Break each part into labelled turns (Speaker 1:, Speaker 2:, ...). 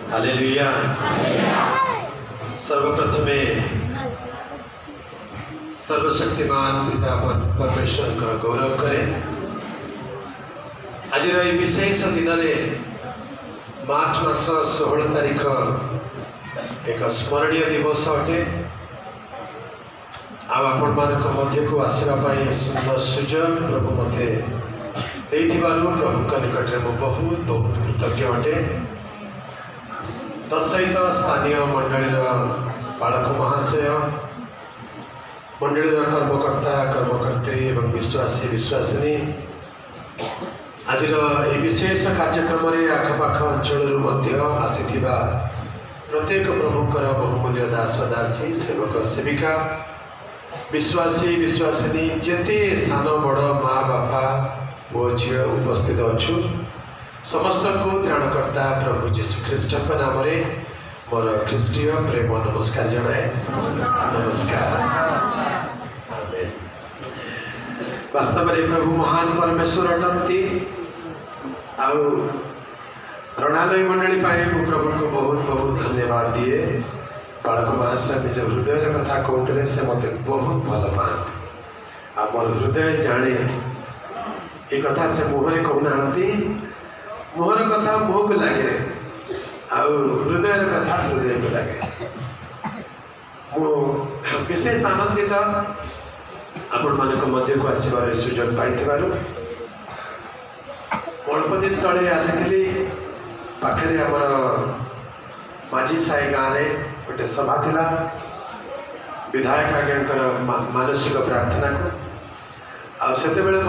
Speaker 1: Hallelujah. सर्वप्रथमे सर्वशक्तिमान पिता परमेश्वर का गौरव करे। आज विशेष दिन में मार्च मास 16 तारीख एक स्मरणीय दिवस अटे। आपण मध्य को आसवाई सुंदर सुजोग प्रभु मते प्रभु निकट में बहुत बहुत कृतज्ञ अटे। तत्सहित स्थानीय मंडलीर बालक महाशय, मंडलीर कर्मकर्ता कर्मकर्त्री एवं विश्वासी विश्वासिनी आज विशेष कार्यक्रम में आखपाख अंचल आसीथिबा प्रत्येक प्रभुकर बहुमूल्य दास दासी सेवक सेविका विश्वासी विश्वासिनी जेते सान बड़ माँ बापा पुओ झी उपस्थित अच्छु समस्त को त्राणकर्ता प्रभु जीशु ख्रीष्ट नाम मोर ख्रीष्टीय प्रेम नमस्कार जनाए। समस्त नमस्कार। आमेन। वास्तव में प्रभु महान परमेश्वर अटंती। आउ रणालय मंडली प्रभु को बहुत बहुत धन्यवाद दिए। बालक महाशय निज हृदय कथा कहते से मत बहुत भल पाती। आमर हृदय जाने ये कथा से मुहरे कहना। मुहर कथा मुह को लगे हृदय कथा हृदय को लगे। मु विशेष आनंदित आपण मानक मध्य को आसबार सुजोग पाई। अल्प दिन तले आसी पाखे आमर माझी साई गाँव में गोटे सभा थिला विधायक आज्ञाकर मानसिक प्रार्थना को आते बेले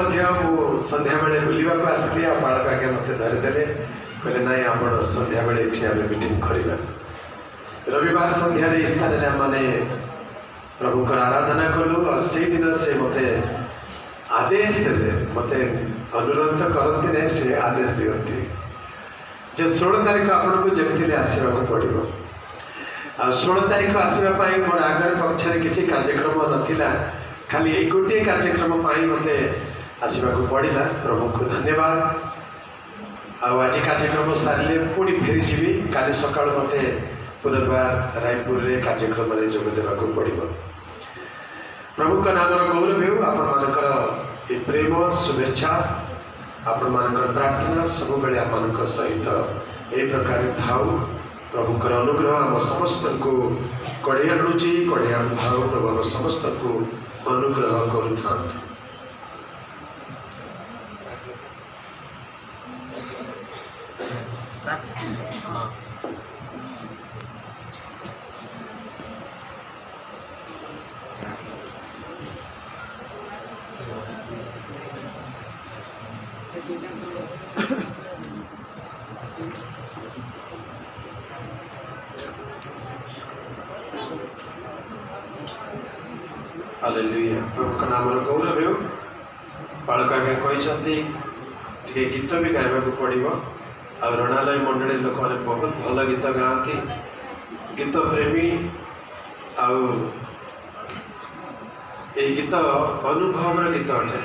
Speaker 1: संध्या बेले बुलवा को आसली। बालक आज्ञा मत धरीदे कहले ना आप संध्या बेले ये मीटिंग करवा। रविवार संध्या स्थान में आमने प्रभुकर आराधना कलु और से दिन से मत आदेश दे मत अनुरोध करती नहीं से आदेश दिखती जे 16 तारीख आपन को जमी आसवा पड़ो। आ 16 तारीख आसवाई मोर आगर पक्ष किसी कार्यक्रम नाला खाली एक गोटे कार्यक्रम मत आसवा पड़ा। प्रभु को धन्यवाद। आज कार्यक्रम सारे पुणी फेरी जी काली सका मत पुनर्बार रायपुर रे कार्यक्रम में जोग देवा पड़ो। प्रभु का नाम गौरव हो। आपण प्रेम शुभेच्छा आपण मानकर प्रार्थना सब बेले आम सहित ए प्रकार थाऊ। प्रभुकर अनुग्रह आम समस्त को कड़े आणुची कड़े आणु थाऊ। प्रभु आम समस्त को अनुग्रह करू थांतु। हालेलुया। प्रभु का नाम गौरव हो। बालक आगे कहते गीत भी गायबा पड़ो। आ रणालय मंडली लोक मैंने बहुत भल गीत गाँति गीत प्रेमी गीत अनुभव गीत अटे।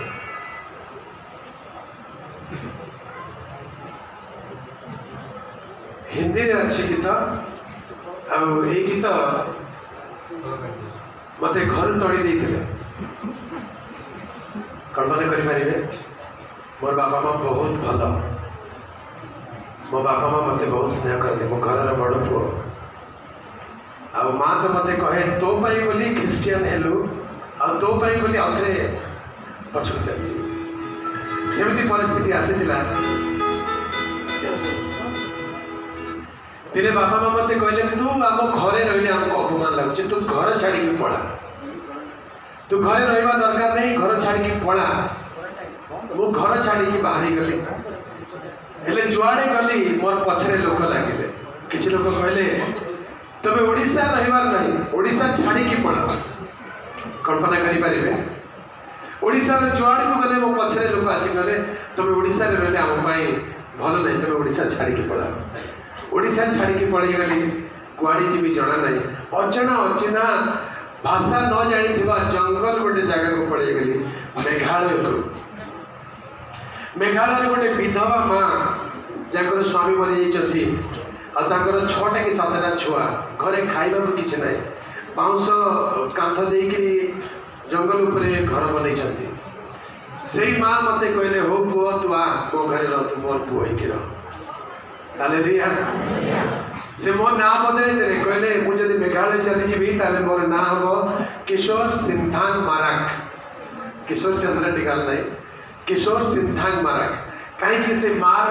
Speaker 1: हिंदी रे अच्छी गीत गीत मत घर तड़ी देते कल्पना करें। मोर बापा माँ बहुत भल। मो बापा माँ मत बहुत स्नेह करते। मो घर बड़ पुओ आ माँ तो मत कहे तो पाई बोली ख्रीस्टियन हेलु आ तो पाई बोली आउे पछक चली। सेमती परिस्थिति आसीथिला। दिने बापा माँ मत कहले तू आम घरे रही आमको अपमान लगुच तू घर छाड़ी पड़ा। तू घरे रहा दरकार नहीं घर छाड़ी पड़ा। मु घर छाड़ी बाहरी गली हेले जुआड़े गली मोर पछरे लोक लगे। किसी लोग कहले तबे ओडिशा रहिबार नहीं ओडिशा छाड़ी पड़ा। कल्पना करें ओडिशा जुआड़े को गले मो पछरे लोक आसीगले तबे ओडिशा रे रहले आम पाई भल नहीं तबे ओडिशा छाड़ी पड़ा। ओडिशा छाड़ी पलैगली कुआड़ी जी भी जना नहीं अजଣା अचिना भाषा न जानी जंगल गोटे जगह को पड़े गली मेघालय को। मेघालय गोटे विधवा माँ जर स्वामी मरी जाती आर 6टा कि 7टा छुआ घरे खाइबा किसी ना बाउंस कांथ देकरी जंगल उपरे घर बनई से माँ मत कहले हो पुओ तू आ मो घर रह तू मोर पुओ होइकी रह हालेलुया। से मो ना बदले देले कहले मुझे जब मेघालय चली जीवी ताले मोर ना हम किशोर सिंथांग माराक किशोर चंद्र टिकाल नहीं किशोर सिंथांग माराक कहीं से मार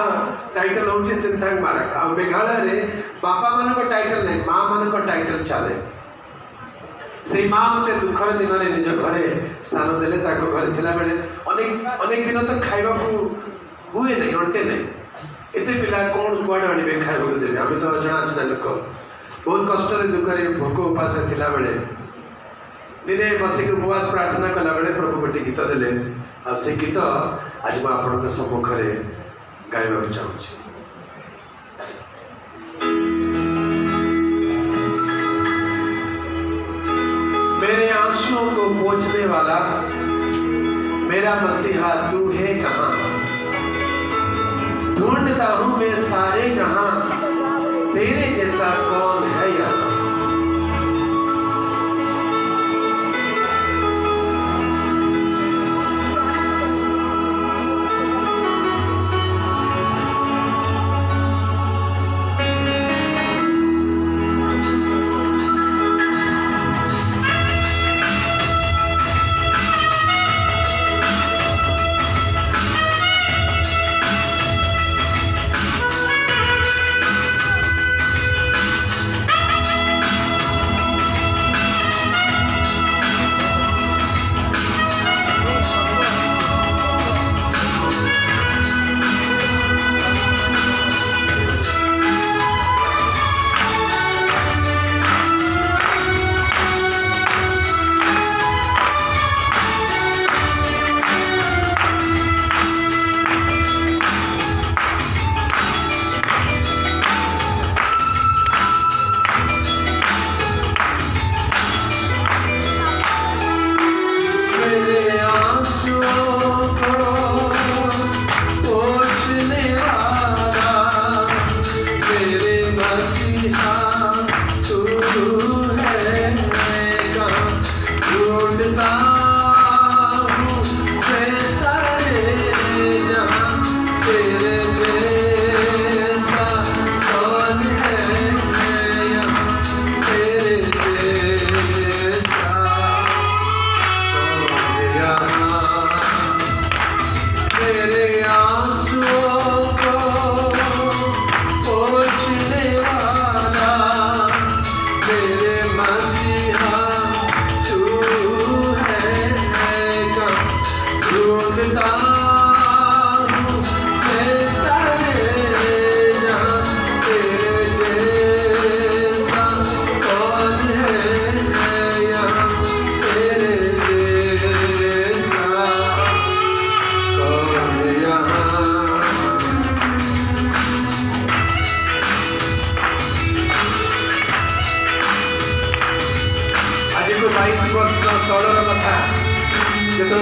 Speaker 1: टाइटल हूँ सिंथांग माराक आ मेघालय रे बापा मान को टाइटल नहीं माँ मान को टाइटल चले से माँ मत दुखर दिन में निज घरे स्थान देले घरे थिला बेले अनेक दिन तो खाइबा हुए नहीं अंटे नहीं एते पिला कौन कुआड़े आने खाइबा को देबे आम तो अजଣା अजଣା लोक बहुत कष्ट दुखे भोक उपास थिला बेले दिने बसिक उपवास प्रार्थना कला बेले प्रभु गोटे गीत देले आ से गीत आज मैं आपण सम्मुख में गाइबा चाहूँगी। मेरे आंसुओं को पोंछने वाला मेरा मसीहा तू है कहाँ, ढूंढता हूँ मैं सारे जहां तेरे जैसा कौन है यहाँ।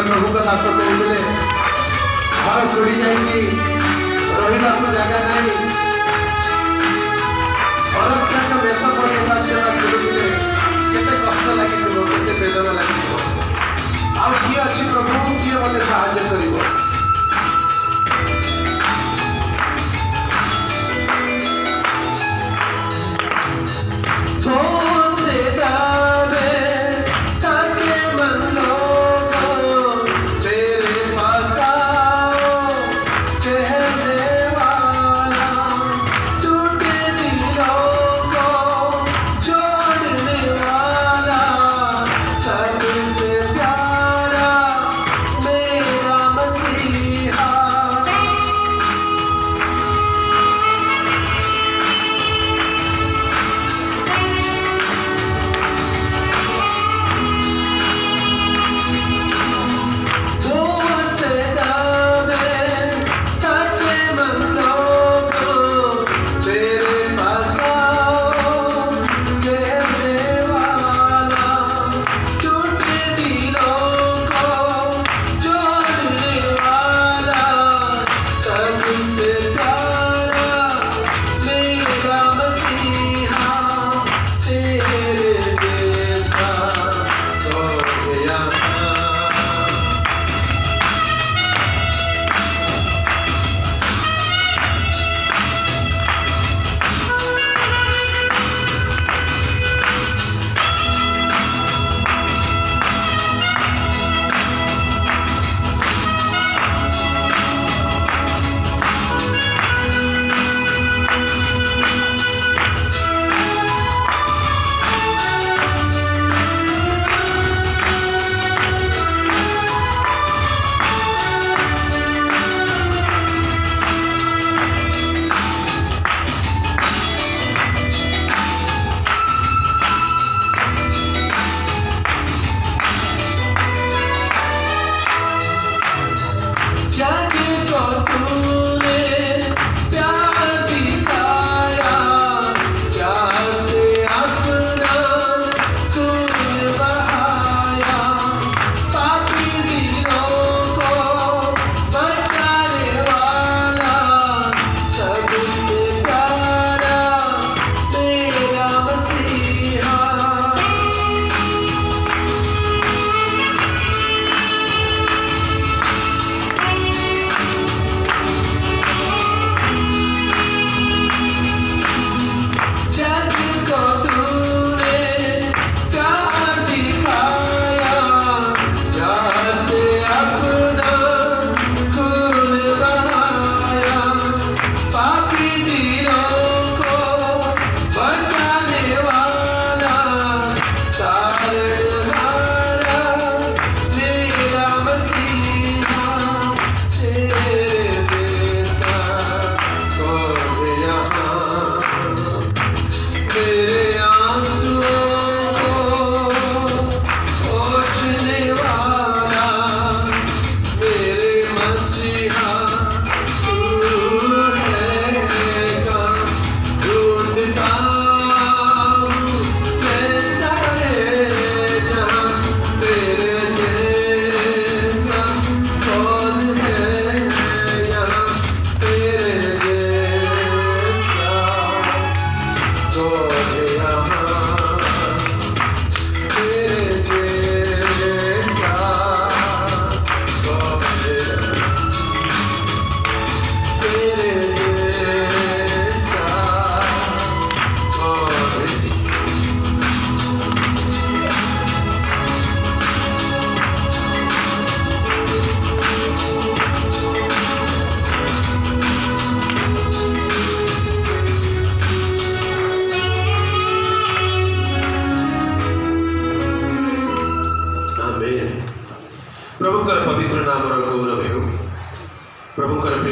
Speaker 1: प्रभु का दास कहते घर चोरी जाइए रहा जगह नहीं अलग बेश पर खेलुले केते कष्ट लगे केते वेदना लगे आउ किए अच्छी प्रभु किए मत साहाଯ୍य कर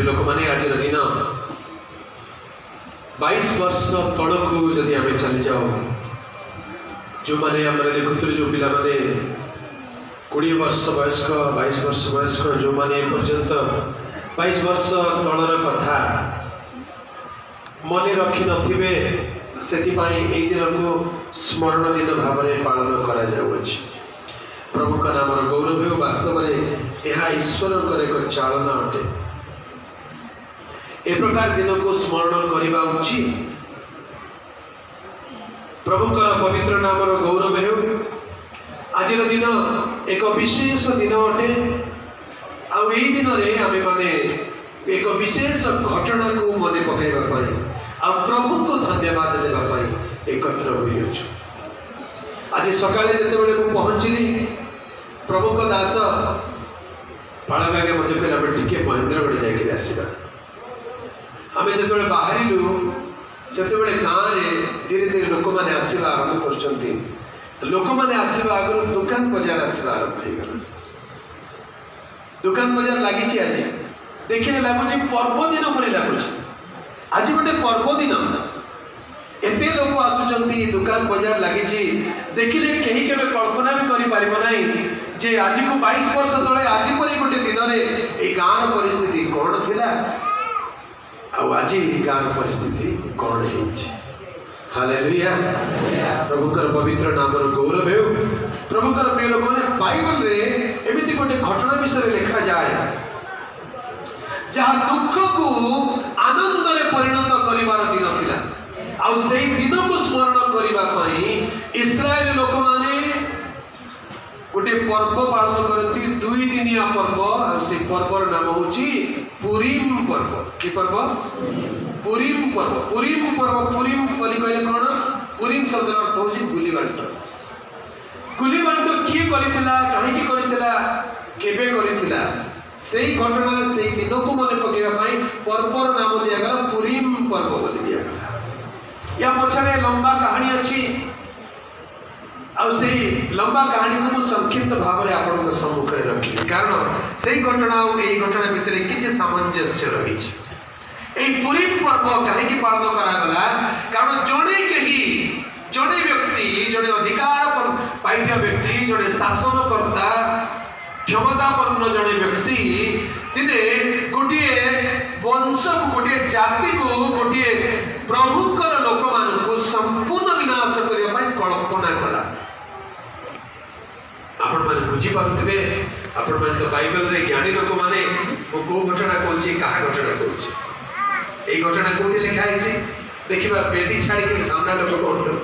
Speaker 1: प्रिय लोक मैंने आज दिन 22 वर्ष तलू जदि आम चली जाओ जो मैंने आम देखुलु जो पिला माने 20 वर्ष वयस्क 22 वर्ष वयस्क जो मैंने पर्यंत 22 वर्ष तलर कथा मन रखी नथिबे से दिन को स्मरण दिन भाव में पालन करा जाउछि। प्रभु का नाम गौरव हो वास्तव में यह ईश्वर एक चालना अटे। ए प्रकार दिन को स्मरण करने उचित। प्रभुकर पवित्र नाम गौरव हो। आज दिन एक विशेष दिन अटे। आई दिन में आम मैंने एक विशेष घटना को मन पकड़ाई आ प्रभु को धन्यवाद देवाई एकत्र हुई। आज सकाले जिते मुझे पहुँचली प्रभु को दास पाणबागे मत कहला टे महेंद्रगढ़ जाकर आसवा। आम जो बाहर से गाँव में धीरे धीरे लोक मैंने आसवा आरंभ कर लोक मैंने आसवा आगर दुकान बजार आसवा आरंभ हो। दुकान बजार लगी आज देखने लगुच पर्व दिन परी लगुच। आज गोटे पर्व दिन एते लोक आसुचंती दुकान बजार लगी देखिले कहीं के कल्पना भी करि परिबो नहीं जे आज को 22 वर्ष तले आज परी गोटे दिन में ए गाँव परिस्थिति कौन थिला आज गाँव परिस्थिति कौन है। हालेलुया। प्रभुकर पवित्र नाम गौरव हो। प्रभुकर प्रिय लोक मैंने बाइबल रे एमिति गोटे घटना विषय लिखा जाए जहाँ दुख को आनंद रे परिणत करिवार दिन थिला। आउ से दिन को स्मरण करने इस्राएल लोक माने गोटे पर्व पालन करती 2 दिनिया पर्व। से पर्वर नाम होची पुरीम पर्व। कि पर्व? पुरीम पर्व। पुरीम पर्व पुरीम बोली कहले कौन? पुरीम शब्द अर्थ होची गुलीबांट। गुलीबांट किए करिथिला काहे करिथिला केबे करिथिला सेही घटना सेही दिन को मन पकेवा पाई पर्वर नाम दिया गला पुरीम पर्व बोली दिया गला। या पछरे लंबा कहानी अच्छी लंबा कहानी को मुझे संक्षिप्त भाव में आपण सम्मुख में रखी कारण से घटना और ये घटना भितर किसी सामंजस्य रही। पुरीम पर्व कहीं पालन करागला कारण जड़े व्यक्ति जड़े अधिकार पाई व्यक्ति जड़े शासनकर्ता क्षमतापन्न जड़े व्यक्ति दिने गोटे वंश को गोटे जाति को गोटे प्रभुकर लोक मान संपूर्ण विनाश करने कल्पना कला। आपण मैंने बुझी पारे आपण मैंने तो बाइबल रे ज्ञानी लोक मैंने को घटना कहूँ क्या घटना कहूँ ये घटना कौटी लिखाई देखा बेदी छाड़ी सामना लोक कहूँ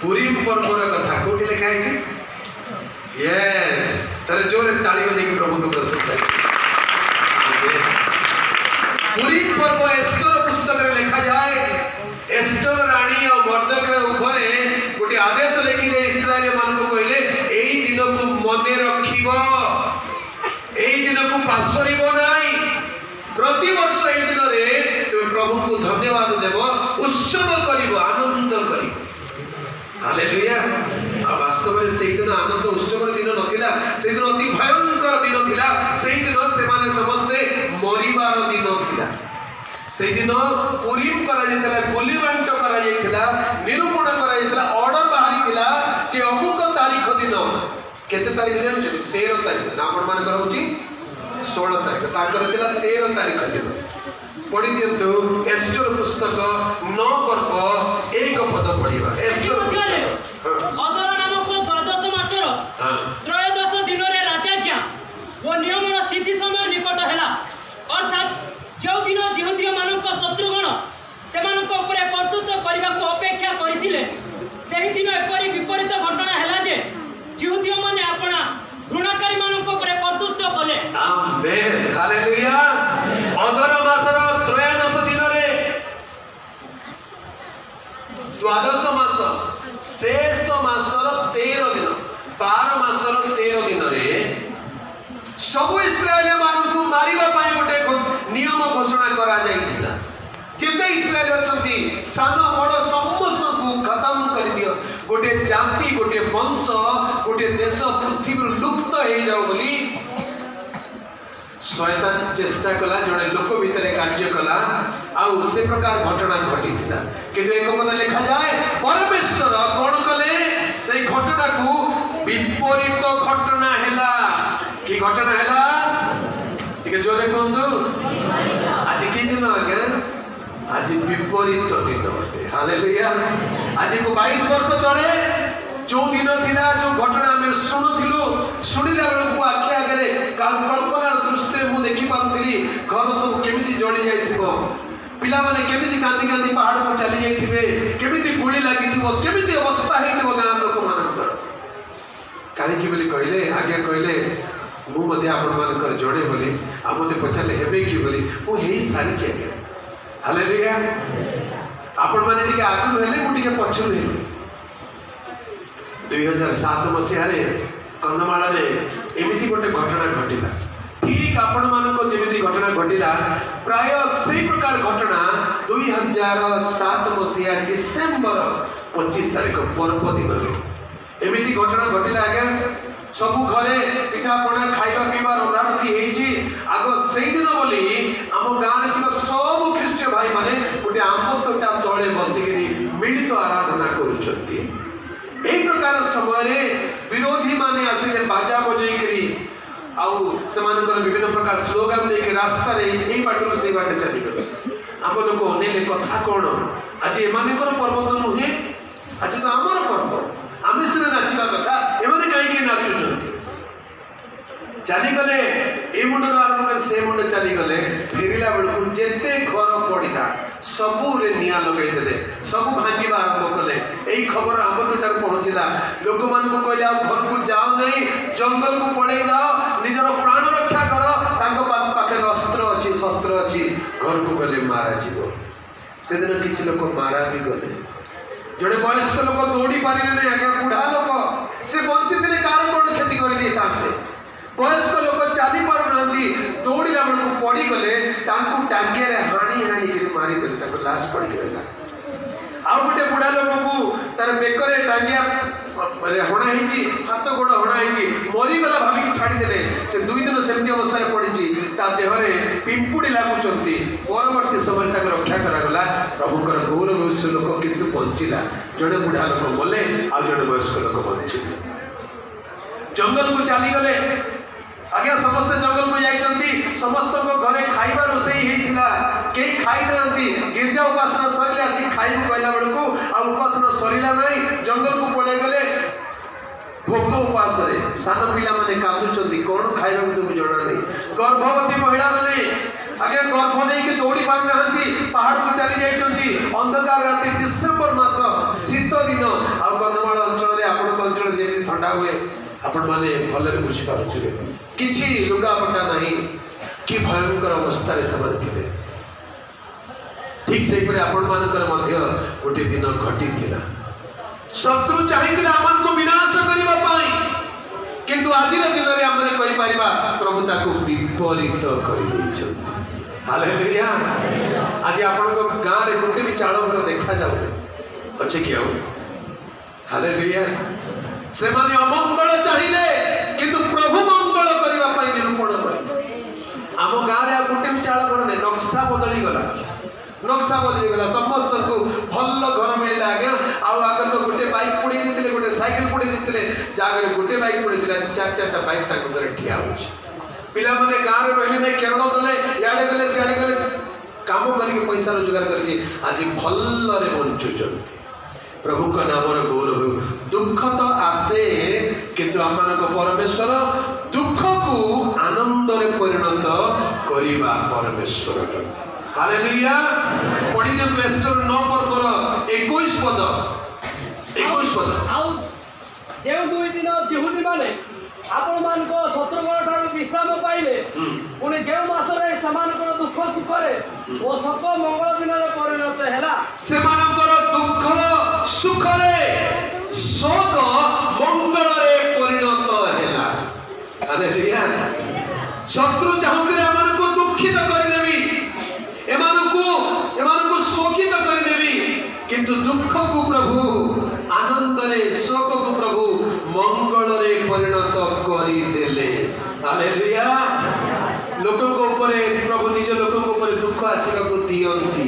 Speaker 1: पुरीम पर्वर कथा कौटी लिखाई। यस तारे जोर ताली बजे प्रभु को प्रशंसा। पुरीम पर्व एस्टर पुस्तक में लिखा जाए एस्टर रानी और मर्दक उभय गोटे आदेश लिखिले इस्राएल मान को कहले एई दिन को मने रखिबो एई दिन को पासरिबो नाही प्रति वर्ष एई दिन रे तुम प्रभु को धन्यवाद देबो उत्सव करिबो आनंद करिबो। हालेलुया। वास्तव में से दिन आनंद उत्सव दिन नथिला से दिन अति भयंकर दिन थिला। से दिन से माने समस्ते मरिबार दिन थिला। से दिन पुरीम करा जायतला गुलीबांट करा जायतला निरूपण करा जायतला ऑर्डर बाहरी थिला जे अमुक तारीख दिन केते तारीख जान 13 तारीख ना आपण मान करौची 16 तारीख ताकर थिला 13 तारीख दिन पढ़ी दियंतु एस्टर पुस्तक 9 पर्व 1 पद पढ़िबा। एस्टर पुस्तक
Speaker 2: अदर नामक द्वादश मासर त्रयोदश दिन रे राजाज्ञा वो नियमर सिद्धि समय निकट हैला अर्थात जो दिन जिहुदी मानक शत्रुगण सेमानक ऊपर कर्तृत्व करबा को अपेक्षा करथिले सेही दिन एपरि विपरीत घटना हैला जे जिहुदी माने आपना घृणाकारी मानक ऊपर कर्तृत्व कले।
Speaker 1: आमेन। हालेलुया। अदर मासर त्रयोदश दिन रे द्वादश मास शेष मासर 13 दिन 12 मासर 13 दिन रे सब इस्राएल मानक मारिबा पाई गोटे नियम घोषणा करा जाइथिला। जिते इस्राएल अछंती सान बड़ समस्त को खत्म कर दियो गोटे जाति गोटे वंश गोटे देश पृथ्वी लुप्त हो जाओ बोली शैतान चेष्टा कला जड़े लोक भितर कार्य कला आउ से प्रकार घटना घटी थिला किंतु एक पद लिखा जाए परमेश्वर कौन कले से घटना को विपरीत घटना हैला कि घटना हैला ठीक जोरे कहतु आज कि दिन आज्ञा आज विपरीत दिन अटे हालेलुया आज को 22 वर्ष तले जो दिन थिला जो घटना में शुणुथिलु शुणिला बेलू आखि आगे कल्पनार दृष्टि मु देखि पारुथि घर सब केमिति जळि जाइथिबो पिला माने केमिति कांदी कांदी पहाड़ पर चली जाइथिबे केमिति गुली लागिथिबो केमिति अवस्था हेतिबो गां लोक मानकर काहे कि बोली कहले आज्ञा कहले मु मध्ये आपण मानकर जणे बोली आ मते पछाले हेबे कि बोली मु हेई सारी चेक हालेलुया आपण माने टिके आगु हेले मु टिके पछरु हेले 2007 मसीहारे कंधमाल एमती गोटे घटना घटिला ठीक आपण मानक जेमिति घटना घटिला प्राय से प्रकार घटना 2007 मसीहा डिसेंबर 25 तारिख पर्व दिन एमती घटना घटिला आगे सबु घरे पिठा पଣା खाइबा पीबा रंधारंधी हेछि आगो सेई दिन बोली आम गाँव रे थिबा सब ख्रीष्टीय भाई माने गोटे आंब तोटा तळे बसिकरी मिलित आराधना करूछंती एक प्रकार समय विरोधी माने आसिले बाजा बजई करी आउ सेमानकर विभिन्न प्रकार स्लोगान देके रास्ता रे एई बाटू से बाटे चली गले हम लोग ओनेले कथा कोन आज एमानकर पर्व तो नुहे आज तो हमर पर्व आमे सिना नाचिबा कथा एमाने काई के नाचुछंती चली गले ए मुंडर आरंभ कर से मुंड चली गले फेरिला बेलकु जेते घर पड़िला सबू रे निया लगाई देले सबू भांगीबा आरंभ कले एई खबर आंबतोटार पहुंचिला लोक मान को कहले आ घर को जाओ नहीं जंगल को पड़े जाओ निजर प्राण रक्षा करो तांको पाखे अस्त्र अछि शस्त्र अछि घर को गले मारा जीवो से दिन किछ लोक मारा भी गले जड़े वयस्क लोक दौड़ी पारिले नहीं आगे बुढ़ा लोक से बंचितले कार कोन क्षति करि दी तांते वयस्क लोक चली पार नांती दौड़िला बेलू पड़ी गले तांकु टांगे रे हाणी हाणी करी मारी देले ताको लाश पड़ी गला आ गोटे बुढ़ा लोक को तार बेकरे टांगिया माने हणा हिची हाथ गोड़ हणा हिची मरी गला भाबी की छाड़ी देले से दुई दिन सेमती अवस्था रे पड़ीची ता देह रे पिंपुड़ी लागुचंती परवर्ती समय ताक रक्षा करा गला प्रभुकर गौरवस्य लोक किंतु बंचिला जड़े बुढ़ा लोक मले आ जड़े वयस्क लोक बंचिले जंगल को चली गले आगे समस्त जंगल को जाइछंती समस्त को घरे खाइबा रोसई हेइथिला केई खाइ नांती गिरजा उपासना सरिले आसी खाइबु कहला बेलको आ उपासना सरिला नाही जंगल को पळे गले भोक उपास रे सान पिला माने कांदुचंती कोन खाइबा तुम जणा नहीं गर्भवती महिला माने आगे गर्भ नहीं के दौड़ी पार नांती पहाड़ को चली जाइछंती अंधकार राति डिसेंबर मास शीत दिन आ कंधमाल अंचल रे आपण अंचल जेति ठंडा हुए आपण माने भलरे बुझी पारुथिबे किछि लुगापटा नहीं कि भयंकर अवस्था रे समान थिले ठीक से परे आपण मानकर मध्य गोटे दिन घटी थिला शत्रु चाहिथिला आमन को विनाश करिबा पाई किंतु आजिर दिन रे हमरे कहि परिबा प्रभु ताको विपरीत करि दैछ हालेलुया आज आपण को गां रे गोटे भी चाळ घर देखा जाउले अछि कि आउ हालेलुया से माने अमंगल चाहिए किंतु प्रभु मंगल करबा पई निरूपण करे आम गाँ रे गोटे भी चाळ घर ने नक्शा बदली गला समस्त को भल घर मिलला आगे आउ आगे तो गोटे बाइक पड़ी दिथिले गोटे साइकिल पड़ी दिथिले जागे गोटे बाइक पड़ी दिला चार चारटा बाइक ताको धरे ठिया होछ पिला माने गाँ रे रहले ने केरळ गले याडे गले सियाडे गले काम करके पैसा रोजगार करके आज भल रे बंचुचंती प्रभु का नाम गौरव दुख तो आसे किंतु आम परमेश्वर दुख को आनंद रे परिणत करिबा परमेश्वर हालेलुया पढ़ी दियंतु एस्टर 9 पर्वर 21 पद
Speaker 2: आउ जेउ दुई दिन जिहुदी माने आपण मान को शत्रुगण ठार विश्राम पाइले पुणे जेउ मास रे समानकर दुख सुख रे ओ सक मंगल दिन रे परिणत हैला
Speaker 1: सेमानकर दुख सुख रे शोक मंगल रे परिणत हैला हालेलुया शत्रु चाहुंतरे हमन को दुखित कर देबी एमानकु शोकित कर देबी किंतु दुख को प्रभु आनंद रे शोक को प्रभु मंगल रे परिणत करी देले हालेलुया लोकों ऊपर प्रभु निज लोकों ऊपर दुख आसवा को दियंती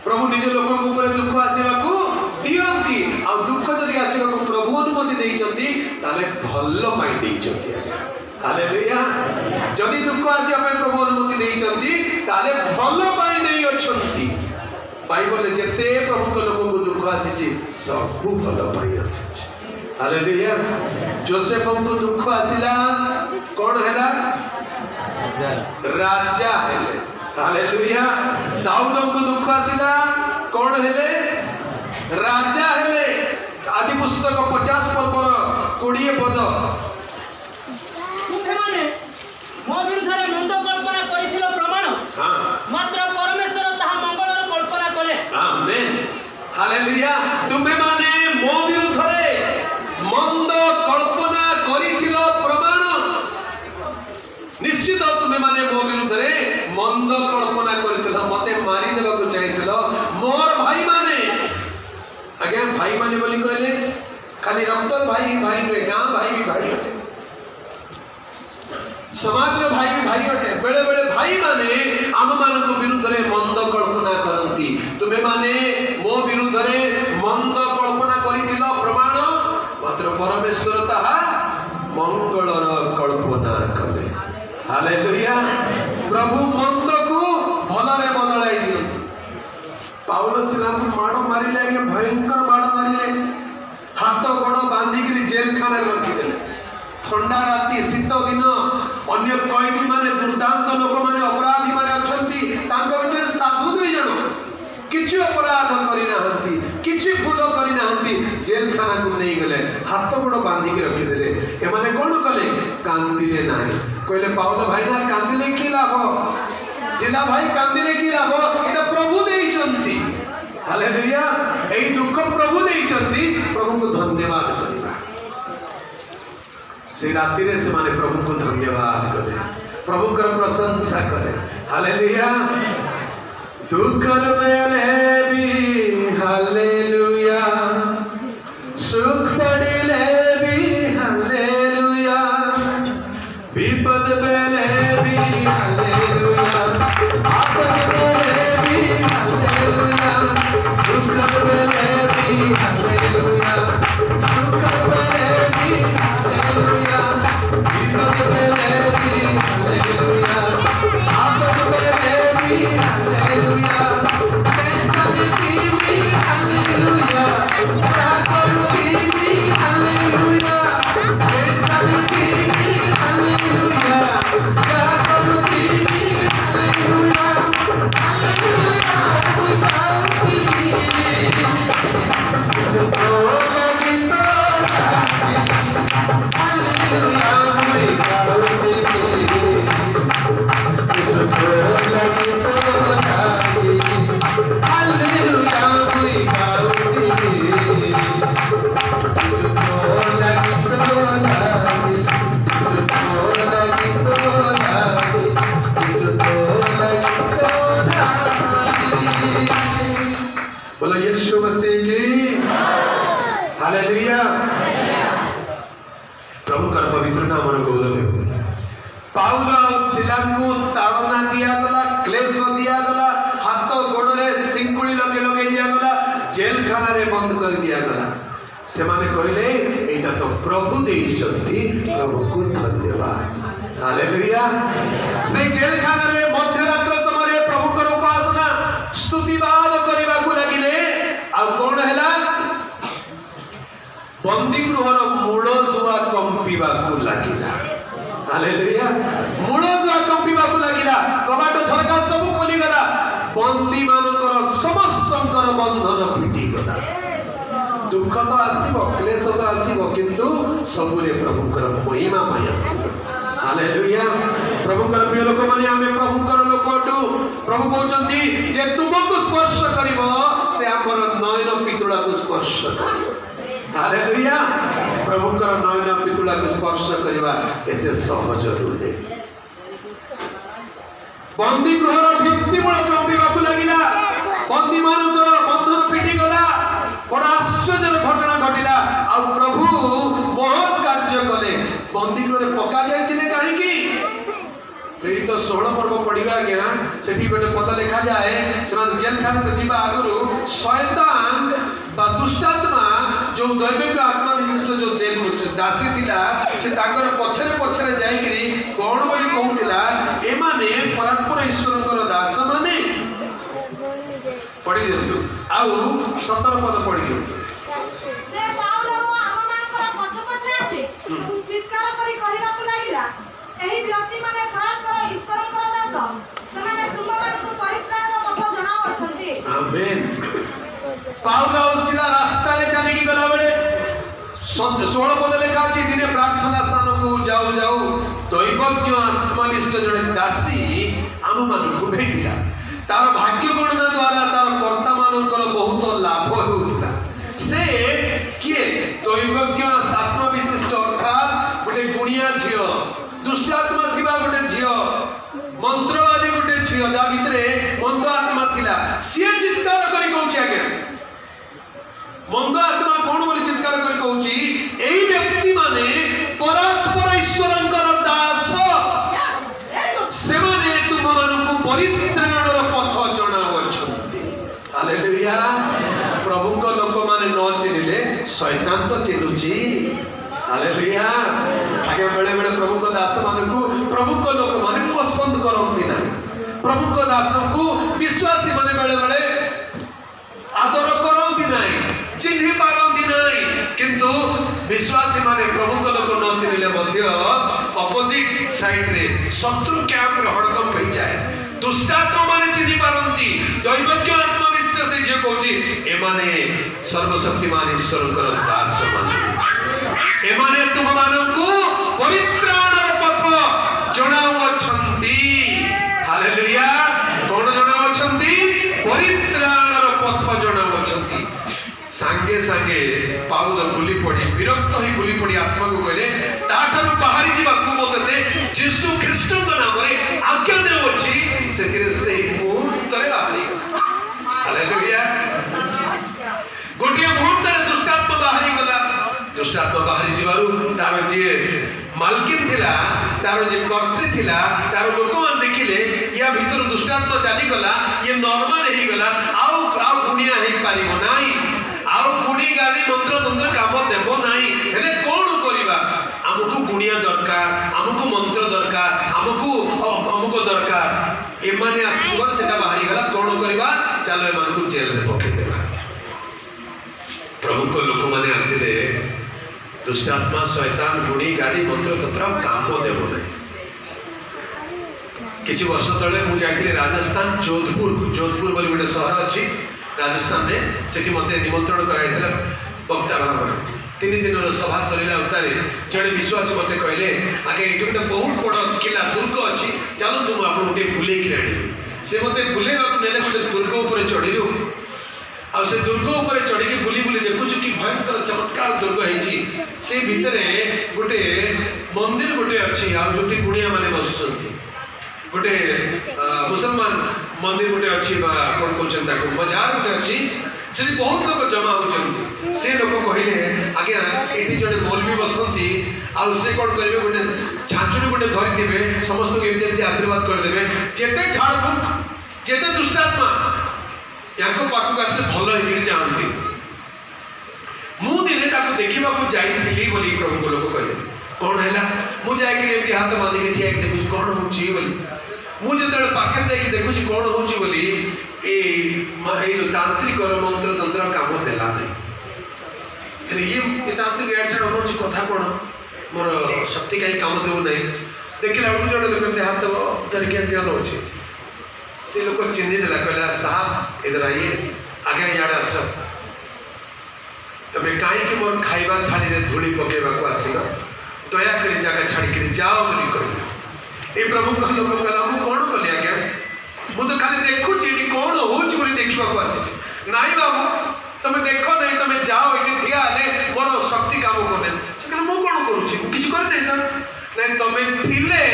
Speaker 1: प्रभु निज लोकों ऊपर दुख आसवा को दियंती आ दुख जदि आसवा को प्रभु अनुमति देइचंती ताले भलो पाई देइचंती हालेलुया जदि दुख आसवा पे प्रभु अनुमति देइचंती ताले भलो पाई देइ अछंती बाइबल जेते प्रभु को लोकों को दुख आसीची सब भलो पाई आसीची हालेलुया जोसेफ को दुख आसिला कौन हैला राजा हेले हालेलुया दाऊद को दुख आसिला कौन हेले राजा हेले आदि पुस्तक 50 पर्वर 20 पद
Speaker 2: तुमे माने मो विरुद्धरे मंद कल्पना करिथिलो प्रमाण
Speaker 1: हां
Speaker 2: मात्र परमेश्वर ताहा मंगलर कल्पना कले आमेन
Speaker 1: हालेलुया तुमे माने मो विरुद्धरे मंद कल्पना करिथिलो प्रमाण निश्चित तुम्हें माने मो विरुद्धरे मंद कल्पना करिथिलो मते मारी देबा को चाहिथिलो मोर भाई माने आज्ञा भाई माने बोली कहले खाली रक्त भाई भाई रे गां भाई भी भाई अटे समाज रो भाई भी भाई अटे बेले बेले भाई माने आम मान को विरुद्धरे मंद कल्पना करंती तुम्हें माने मो विरुद्धरे मंद कल्पना करिथिलो प्रमाण मात्र परमेश्वर ताहा मंगलर कल्पना कले हालेलुया प्रभु मंद को भलरे बदलाई दियंती पाउल सिलाम को माड़ मारिले आगे भयंकर माड़ मारिले हाथ गोड़ बांधिकी जेल खाना रखी देले ठंडा राति शीत दिन अन्य कैदी माने दुर्दांत लोक माने अपराधी माने अछंती तांको भितर साधु दुई जण किछि अपराध करि नाहंती किछि भूल करि नाहंती जेल खाना को नहीं गले हाथ गोड़ बांधिकी रखी देले ए माने कोन कले कांदिले नाही कहले पाउल भाई ना कांदिले की लाभ सिला भाई कांदिले की लाभ एटा प्रभु देइचंती हालेलुया एई दुख प्रभु देइचंती प्रभु को धन्यवाद करबा से राति रे से माने प्रभु को धन्यवाद करे प्रभु कर प्रशंसा करे हालेलुया दुखर मेले भी हालेलुया सुख पड़िले भी हालेलुया विपद मेले भी हालेलुया आपद मेले भी हालेलुया दुख मेले भी हालेलुया सुख मेले भी हालेलुया विपद मेले भी हालेलुया आपद मेले भी हालेलुया बेंचमी भी हालेलुया राकोटी भी हालेलुया बेंचमी भी हालेलुया राकोटी भी हालेलुया बोलो यीशु मसीह की हालेलुया प्रभु का पवित्र नाम गौरव है पाउल सिला को ताड़ना दिया गला क्लेश दिया गला हाथ गोड़े सिंकुड़ी लगे लगे दिया गला जेल खाना रे बंद कर दिया गला से माने कहले एटा तो प्रभु देइचंती प्रभु को धन्यवाद हालेलुया से जेल खाना रे मध्यरात्र समय प्रभु को उपासना स्तुतिवाद करबा को लागिले आ कोन हैला बंदी गृहर मूल दुआ कंपीबा को लागिला हालेलुया मूल दुआ कंपीबा को लागिला कबाट झरका सब खोली गला बंदी मानकर समस्तंकर बंधन पिटी गला दुख तो आसीबो क्लेश तो आसीबो किंतु सबुरे प्रभुकर महिमा पाई आसीबो हालेलुया प्रभुकर प्रिय लोक माने आमे प्रभुकर लोकटू प्रभु कहउचंती जे तुमको स्पर्श करिवो से हमर नयन पितुळा को स्पर्श करिवो हालेलुया प्रभुकर नयन पितुळा को स्पर्श करबा एते सहज नुहे बंदी गृहर भित्तिमूल कंपीबा को लागिला बंदी मानकर बंधन पिटी गला बड़ा आश्चर्य घटना घटिला आ प्रभु बहुत कार्य कले बंदी गृह पका जाइतिले काहे की 16 पर्व पढ़ा आज्ञा से गोटे पद लिखा जाए से जेल खाना तो जीवा आगु शैतान बा दुष्टात्मा जो दैविक आत्मा विशिष्ट जो दासी थिला से ताकर पछरे पछरे जाइकरी कोन बोली कहूतिला एमाने परात्पर ईश्वरकर दास माने पढ़ी दिंतु आउ 17 पद पढ़ी दिंतु
Speaker 3: से पाउल आममानकर पछ पछ आसी चित्कार करी कहिबाकू लागिला एही व्यक्ति माने परात्पर ईश्वरकर दास समाने तुमମାନଙ୍କୁ परित्राणर पथ जणाव अछंती
Speaker 1: आमेन पाउल उसिला रास्ता ले चली की गला बेले 16 पद लिखा अछि दिने प्रार्थना स्थान को जाऊ जाऊ दैवज्ञ आत्मनिष्ठ जने दासी आम मानकु भेटिला तार भाग्य गणना द्वारा तार कर्ता मानकर बहुत लाभ होउतिला से किए दैवज्ञ आत्मविशिष्ट अर्थात गोटे गुणिया झियो दुष्टात्मा थिबा गोटे झियो मंत्रवादी गोटे झियो जा भितरे मंद आत्मा थिला से चित्कार करी कहूची आज्ञा मंद आत्मा कोन बोली चित्कार करी कहूची एई व्यक्ति माने परात्पर ईश्वरंकर दास से माने तुम मानकु परित्राणर पथ जणावछंती हालेलुया प्रभु को लोक माने न चिनिले शैतान तो चिनुची हालेलुया आगे बेले बेले प्रभु को दास मानकु प्रभु को लोक माने पसंद करंती ना प्रभु को दास को विश्वासी माने बेले बेले आदर करंती नाही चिन्हि पारंती नाही किंतु विश्वासी माने प्रभु को लोक न चिनिले मध्य अपोजिट साइड रे शत्रु कैंप रे हड़कम पई जाए दुष्टात्मा माने चिन्हि पारंती दैवज्ञ आत्मनिष्ठ से जे कहूची एमाने सर्वशक्तिमान ईश्वरकर दास माने एमाने तुम मानकु परित्राणर पथ जणाउ अछंती हालेलुया कोन जणाउ अछंती परित्राणर पथ जणाउ अछंती सांगे सांगे पाउल बुली पड़ी विरक्त होई बुली पड़ी आत्मा को कहले ताठारु बाहरी जीवा को बोलते यीशु ख्रीष्ट के नाम रे आज्ञा देउ अछि सेतिरे से मुहूर्त रे बाहरी हालेलुया गोटिया मुहूर्त रे दुष्टात्मा बाहरी गला दुष्टात्मा बाहरी जीवारु तार जे मालकिन थिला तार जे कर्त्री थिला तार लोक मान देखिले या भीतर दुष्टात्मा चली गला ये नॉर्मल ही गला आउ गुणिया हे पारिबो नाही आउ गुणी गाड़ी मंत्र तंत्र काम देबो नाही हेले कोन करिबा हमकु गुणिया दरकार हमकु मंत्र दरकार हमकु दरकार एमाने आसीगर सेटा बाहरी गला कोन करिबा चलो एमानकु जेल रे पकई देबा प्रभु को लोक माने आसिले दुष्टात्मा शैतान गुणी गाड़ी मंत्र तंत्र काम देबो नाही किछि वर्ष तळे मु जाइथिले राजस्थान जोधपुर बोली गोटे शहर अछि राजस्थान में सेठी मते निमंत्रण कराइथिला वक्ता भाव 3 दिन सभा सरिला उतारे जड़े विश्वासी मते कहले आगे एठी गोटे बहुत बड़ किला दुर्ग अछि चलो तुम आपन गोटे बुले कि राणी से मते बुले बापु नेले गोटे दुर्ग ऊपर चढ़िलु आ से दुर्ग ऊपर चढ़ी के बुली बुली देखुछु कि भयंकर चमत्कार दुर्ग हेछि से भितरे गोटे मंदिर गोटे अछि आ जोटी गुणिया माने बसुछंती गोटे मुसलमान मंदिर गोटे अच्छी कौन कहते बाजार गोटे अच्छी से बहुत लोग जमा होती से लोग कहले आज्ञा ये जड़े मौलवी बसती आउ से कौन करेंगे गोटे छांचुरी गोटे धरी समस्त को एमती आशीर्वाद करदे जेते झाड़ फुक जेते दुष्टात्मा या पाखक आसले भल हो जाती मु दिने देखा जाइली बोली प्रभु को लोग कहले कौन है मुझे हाथ बांधिक ठिया देखुची कौन हो मुझे पाखे जाकि देखुची कौन हो जो तांत्रिक मंत्र तंत्र काम देला नहीं ये तांत्रिक एड से अनुची कथा कौन मोर शक्ति कहीं काम दे ना देखला जो लोग हाथ धरिक हो से लोग चिन्ह देला कहला साहब इधर आइए आगे इे आस तमें कहीं मोर खाइबा थाली रे धूली पकेबा को आसिल दयाक जगह छाड़ी जाओ बोली कह ये प्रभु कह लोक कहला मु कौन कली आज्ञा मु तो खाली देखुची ये कौन हो देखा आसी नाई बाबू तुम देख नहीं तुम जाओ ये ठिया मोर शक्ति काम करने कहले मु कौन करुच्ची किसी कर नहीं तुम थिले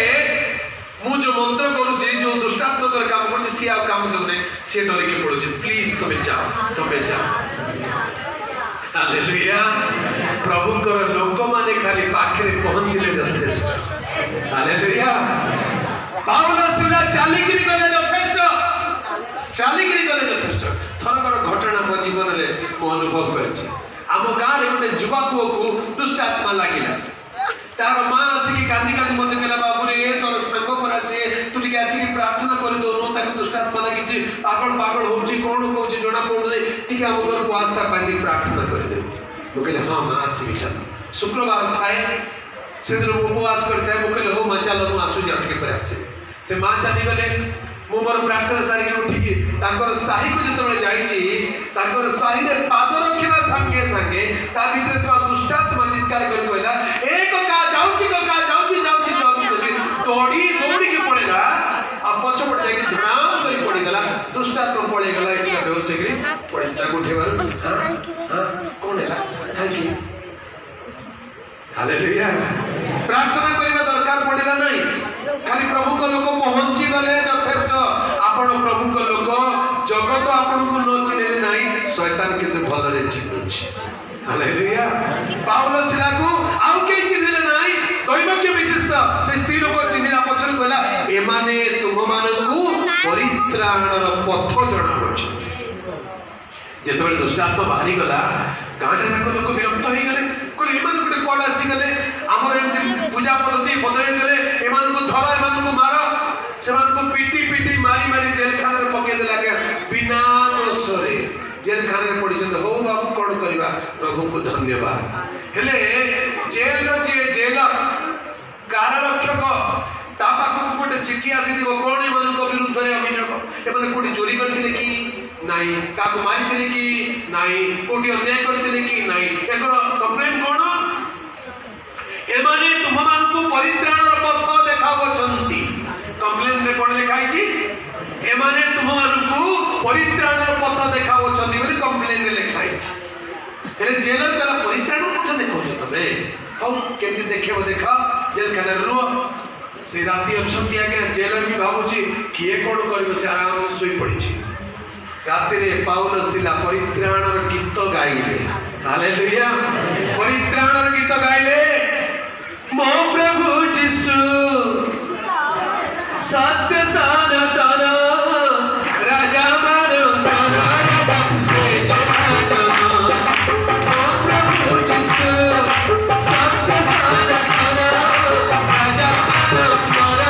Speaker 1: मु जो मंत्र करुच्ची जो दुष्टात्मा द्वारा काम कर सी काम दौने सी डरिकी पड़ुची प्लीज तुम जाओ हालेलुया प्रभुकर लोक माने खाली पाखरे पहुंचले यथेष्ट हालेलुया ପାଉଲ ସିଲା ଚାଲିକିରି ଗଲେ ଯଥେଷ୍ଟ, ଚାଲିକିରି ଗଲେ ଯଥେଷ୍ଟ। ଥରକର ଘଟଣା ମୋ ଜୀବନରେ ମୁଁ ଅନୁଭବ କରିଛି। ଆମ ଗାଁରେ ଗୋଟେ ଯୁବା ପୁଅକୁ ଦୁଷ୍ଟ ଆତ୍ମା ଲାଗିଲା। ତାର ମା ଆସିକି କାନ୍ଦି କାନ୍ଦି ମତେ କହିଲା, ବାବୁରେ ତୋର ସାଙ୍ଗ ପରା ସିଏ, ତୁ ଟିକେ ଆସିକି ପ୍ରାର୍ଥନା କରିଦଉନୁ, ତାକୁ ଦୁଷ୍ଟ ଆତ୍ମା ଲାଗିଛି, ପାଗଳ ପାଗଳ ହଉଛି, କଣ କହୁଛି ଜଣା ପଡୁନି, ଟିକେ ଆମ ଘରକୁ ଆସ୍ଥା ପାଇଁ ପ୍ରାର୍ଥନା କରିଦେବୁ। ମୁଁ କହିଲି ହଁ ମା ଆସିବି ଚାଲ। ଶୁକ୍ରବାର ଥାଏ, ସେଦିନ ମୁଁ ଉପବାସ କରିଥାଏ। ମୁଁ କହିଲି ହଉ ମା ଚାଲ, ମୁଁ ଆସୁଛି ଆଉ ଟିକେ ପରେ ଆସିବି। ସେ ମା ଚାଲିଗଲେ। ମୁଁ ମୋର ପ୍ରାର୍ଥନା ସାରିକି ଉଠିକି ତାଙ୍କର ସାହିକୁ ଯେତେବେଳେ ଯାଇଛି, ତାଙ୍କର ସାହିରେ ପାଦ ରଖିବା ସାଙ୍ଗେ ସାଙ୍ଗେ ତା ଭିତରେ ଥିବା ଦୁଷ୍ଟାତ୍ମା ଚିତ୍କାର କରି କହିଲା, ଏ କକା ଯାଉଛି, କକା ଯାଉଛି ଯାଉଛି ଯାଉଛି ବୋଲି ଦୌଡ଼ିକି ପଳେଇଲା। ଆଉ ପଛପଟେ ଯାଇକି ଧ୍ୟାନ କରି ପଡ଼ିଗଲା। ଦୁଷ୍ଟାତ୍ମା ପଳେଇଗଲା। ଏଠି ବେହୋସ ହେଇକିରି ପଡ଼ିଛି। ତାକୁ ଉଠେଇବାରୁ କଣ ହେଲା, କାହିଁକି? ହାଲେଲୁୟା। ପ୍ରାର୍ଥନା କରିବା ଦରକାର ପଡ଼ିଲା ନାହିଁ। ଖାଲି ପ୍ରଭୁଙ୍କ ଲୋକ ପହଞ୍ଚି ଗଲେ ଯଥେଷ୍ଟ। ଆପଣ ପ୍ରଭୁଙ୍କ ଲୋକ, ଜଗତ ଆପଣଙ୍କୁ ନ ଚିହ୍ନିଲେ ନାହିଁ, ଶୈତାନ କିନ୍ତୁ ଭଲରେ ଚିହ୍ନୁଛି। ହାଲେଲୁୟା। ପାଉଲ ସିଲାକୁ ଆଉ କେହି ଚିହ୍ନିଲେ ନାହିଁ। ଦୈବକ୍ୟ ବିଚିସ୍ତ ସେ ସ୍ତ୍ରୀ ଲୋକ ଚିହ୍ନିଲା ପଛରେ କହିଲା, ଏମାନେ ତୁମମାନଙ୍କୁ ପରିତ୍ରାଣର ପଥ ଜଣାଉଛନ୍ତି। ଯେତେବେଳେ ଦୁଷ୍ଟାତ୍ମା ବାହାରିଗଲା, ଗାଁରେ ଯାକ ଲୋକ ବିରକ୍ତ ହେଇଗଲେ। କହିଲେ ଏମାନେ ଗୋଟେ କୁଆଡ଼େ ଆସିଗଲେ, ଆମର ଏମିତି ପୂଜା ପଦ୍ଧତି ବଦଳେଇ ଦେଲେ, ଏମାନଙ୍କୁ ଧର, ଏମାନଙ୍କୁ ମାର। ସେମାନଙ୍କୁ ପିଟି ପିଟି ମାରି ମାରି ଜେଲଖାନାରେ ପକେଇଦେଲା। ବିନା ଦୋଷରେ ଜେଲଖାନାରେ ପଡ଼ିଛନ୍ତି। ହଉ ବାବୁ କଣ କରିବା, ପ୍ରଭୁଙ୍କୁ ଧନ୍ୟବାଦ। ହେଲେ ଜେଲର ଯିଏ ଜେଲର କାରାରକ୍ଷକ, ତା ପାଖକୁ ଗୋଟେ ଚିଠି ଆସିଥିବ, କଣ ଏମାନଙ୍କ ବିରୁଦ୍ଧରେ ଅଭିଯୋଗ? ଏମାନେ କୋଉଠି ଚୋରି କରିଥିଲେ କି ନାହିଁ, କାହାକୁ ମାରିଥିଲେ କି ନାହିଁ, କୋଉଠି ଅନ୍ୟାୟ କରିଥିଲେ କି ନାହିଁ, ଏଙ୍କର କମ୍ପ୍ଲେନ କଣ? ଏମାନେ ତୁମମାନଙ୍କୁ ପରିତ୍ରାଣର ପଥ ଦେଖାଉଛନ୍ତି। କମ୍ପ୍ଲେନରେ କଣ ଲେଖା ହେଇଛି? ଏମାନେ ତୁମମାନଙ୍କୁ ପରିତ୍ରାଣର ପଥ ଦେଖାଉଛନ୍ତି ବୋଲି କମ୍ପ୍ଲେନରେ ଲେଖା ହେଇଛି। ହେଲେ ଜେଲର ଦ୍ୱାରା ପରିତ୍ରାଣ ପଥ ଦେଖାଉଛ ତମେ? ହଉ କେମିତି ଦେଖେଇବ ଦେଖ, ଜେଲଖାନାରେ ରୁହ। ସେ ରାତି ଅଛନ୍ତି ଆଜ୍ଞା, ଜେଲର ବି ଭାବୁଛି କିଏ କଣ କରିବ, ସେ ଆରାମସେ ଶୋଇ ପଡ଼ିଛି। ରାତିରେ ପାଉଲ ସିଲା ପରିତ୍ରାଣର ଗୀତ ଗାଇଲେ। ହାଲେଲୁୟା। ପରିତ୍ରାଣର ଗୀତ ଗାଇଲେ। ମୋ ପ୍ରଭୁ ଯୀଶୁ ସତ୍ୟ ସନାତନ ରାଜା ମାନଙ୍କର ସେ ଜୟ। ମୋ ପ୍ରଭୁ ଯୀଶୁ ସତ୍ୟ ସନାତନ ରାଜା ମାନଙ୍କର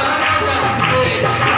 Speaker 1: ସେ ଜୟ।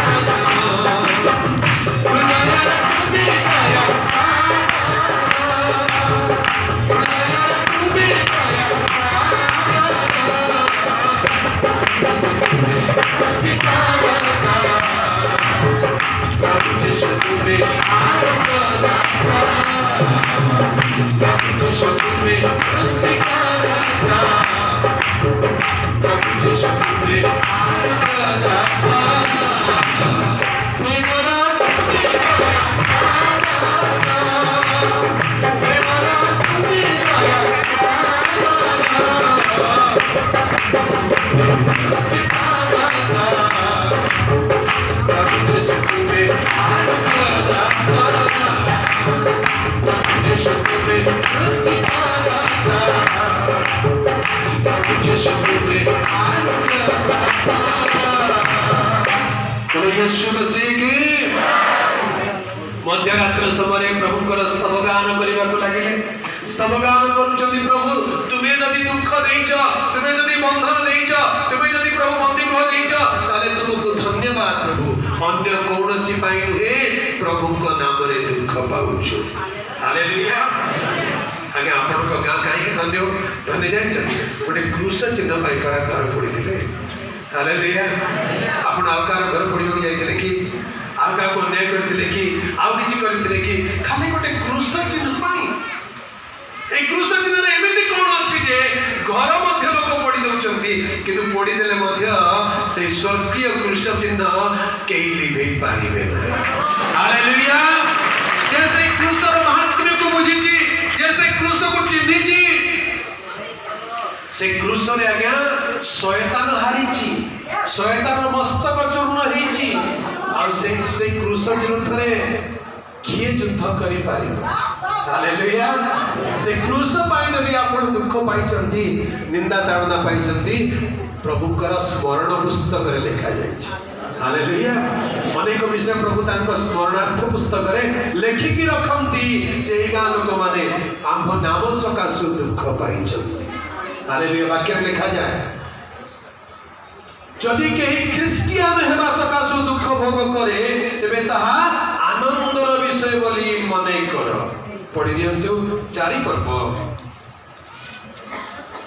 Speaker 1: मध्यरात्र समय प्रभुकर स्तवगान करने लगे। स्तवगान करुचंदी, प्रभु तुम्हें जदि दुख देइछ, तुम्हें जदि बंधन देइछ, तुम्हें जदि प्रभु बंदी गृह देइछ, ताले तुमको धन्यवाद प्रभु। अन्य कौनसी पाई नुहे, प्रभु को नाम रे दुख पाउछु। हालेलुया। आगे आपन को गां काई के धन्य जान गोटे क्रूस चिन्ह पाई करा घर पड़ी दिले। हालेलुया। आपण आकार घर पड़ी जाइतिले कि आका को न्याय करथिले कि आउ किछि करथिले कि खाली गोटे क्रूस चिन्ह पाई। ए क्रूस चिन्ह रे एमिति कोन अछि जे घर मध्य लोक पड़ी दउचंती, किंतु पड़ी देले मध्य से स्वर्गीय क्रूस चिन्ह केही लिभै पारिबे ना। हालेलुया। जैसे क्रूसर महात्म्य को बुझिची, जैसे क्रूस को चिन्हिची, से क्रूस रे आज्ञा शयतान हारिची, शयतान मस्तक चूर्ण होईची। और से क्रूस विरुद्ध रे किए युद्ध करि पारिबो? हालेलुया। से क्रूस पाई जदि आपण दुख पाइचंती, निंदा ताड़ना पाइचंती, प्रभुकर स्मरण पुस्तक रे लिखा जाइछि। हालेलुया अनेक विषय प्रभु तांको स्मरणार्थ पुस्तक रे लेखिकी रखंती जे गां लोक माने आंभ नाम सकाशु दुख पाइछंती हालेलुया वाक्य में लिखा जाए जदि कहीं ख्रिस्टियान हेबा सकाशु दुख भोग करे तेबे ताहा आनंदर विषय बोली मने कर पढ़ी दियंतु 4 पर्व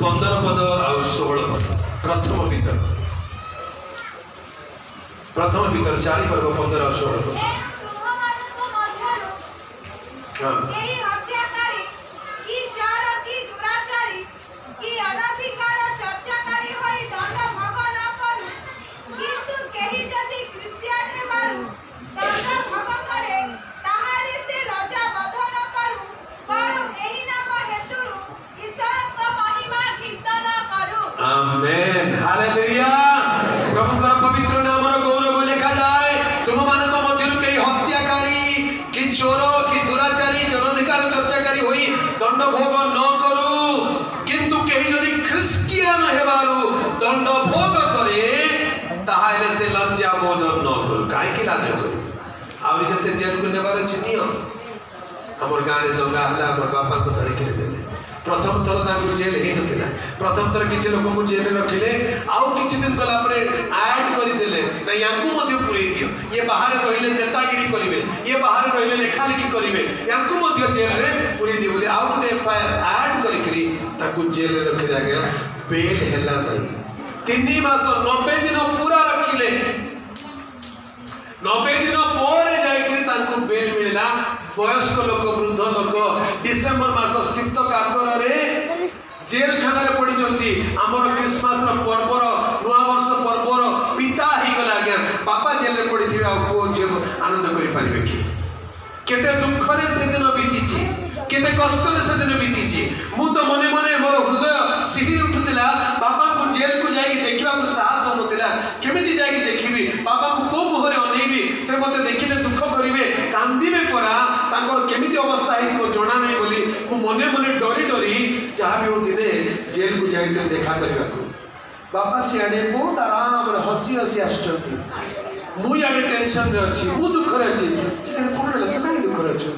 Speaker 1: 15 पद और 16 पद प्रथम भीतर 4 पर्व 15 और 16 पद हाँ
Speaker 3: केही हत्याकारी की चोर की दुराचारी की अनधिकार चर्चाकारी होई दंड भोग न करू किंतु केही जदि क्रिश्चियन हेबारु दंड भोग करे ताहारी से लज्जा बोध न करू पर एही नाम हेतुरु ईश्वरक महिमा कीर्तन करू
Speaker 1: आमेन हालेलुया प्रभु का पवित्र नाम रो गौरव लिखा जाए तुम मानक मध्यरु केही हत्याकारी कि चोर कि दुराचारी कि अनधिकार चर्चाकारी होई दंड भोग न करू किंतु केही जदि ख्रिस्टियन हेबारु दंड भोग करे ताहाले से लज्जा बोध न करू काहे कि लाज करू आउ जते जेल को नेबार छिनियो हमर गां रे दंगा हला हमर बापा को धरि के देले प्रथम थर ताकू जेल हे नथिला प्रथम थर किछि लोक को जेल रखिले आउ किछि दिन गला परे ऐड करि देले ना यांकू मध्ये पुरै दियो ये बाहर रहिले नेतागिरी करिवे ये बाहर रहिले लेखा लिखि करिवे यांकू मध्ये जेल रे पुरै दियो बोले आउ गुटे एफआईआर ऐड करि करि ताकू जेल रे रखि गया बेल हेला नहीं 3 मास 90 दिन पूरा रखिले 90 दिन पर जाइकरी तांको बेल मिलला वयस्क लोक वृद्ध लोक डिसेंबर मास शीत काकर रे जेल खाना रे पड़ी जंती हमर क्रिसमस रो पर्व रो नवा वर्ष पर्व रो पिता ही गला गया पापा जेल रे पड़ी थिबा को जे आनंद करि परिबे की केते दुख रे से दिन बीतीची केते कष्ट रे से दिन बीतीची मु तो मने मने मोर हृदय सिहिर उठुतिला पापा को जेल को जाई देखिबा को साहस होनतिला केमिति जाई देखिबी पापा को को मुहरे अनेबी से मते देखिले दुख करिवे कांदीबे परा तांकर केमिति अवस्था है को जणा नहीं बोली मु मने मने डरी डरी जहां भी हो दिने जेल को जाई देखा करबा को बापा सियाडे बहुत आराम रे हसी हसी आछंती मु याडे टेंशन रे अछि मु दुख रे अछि से कोन ला तमे दुख रे अछि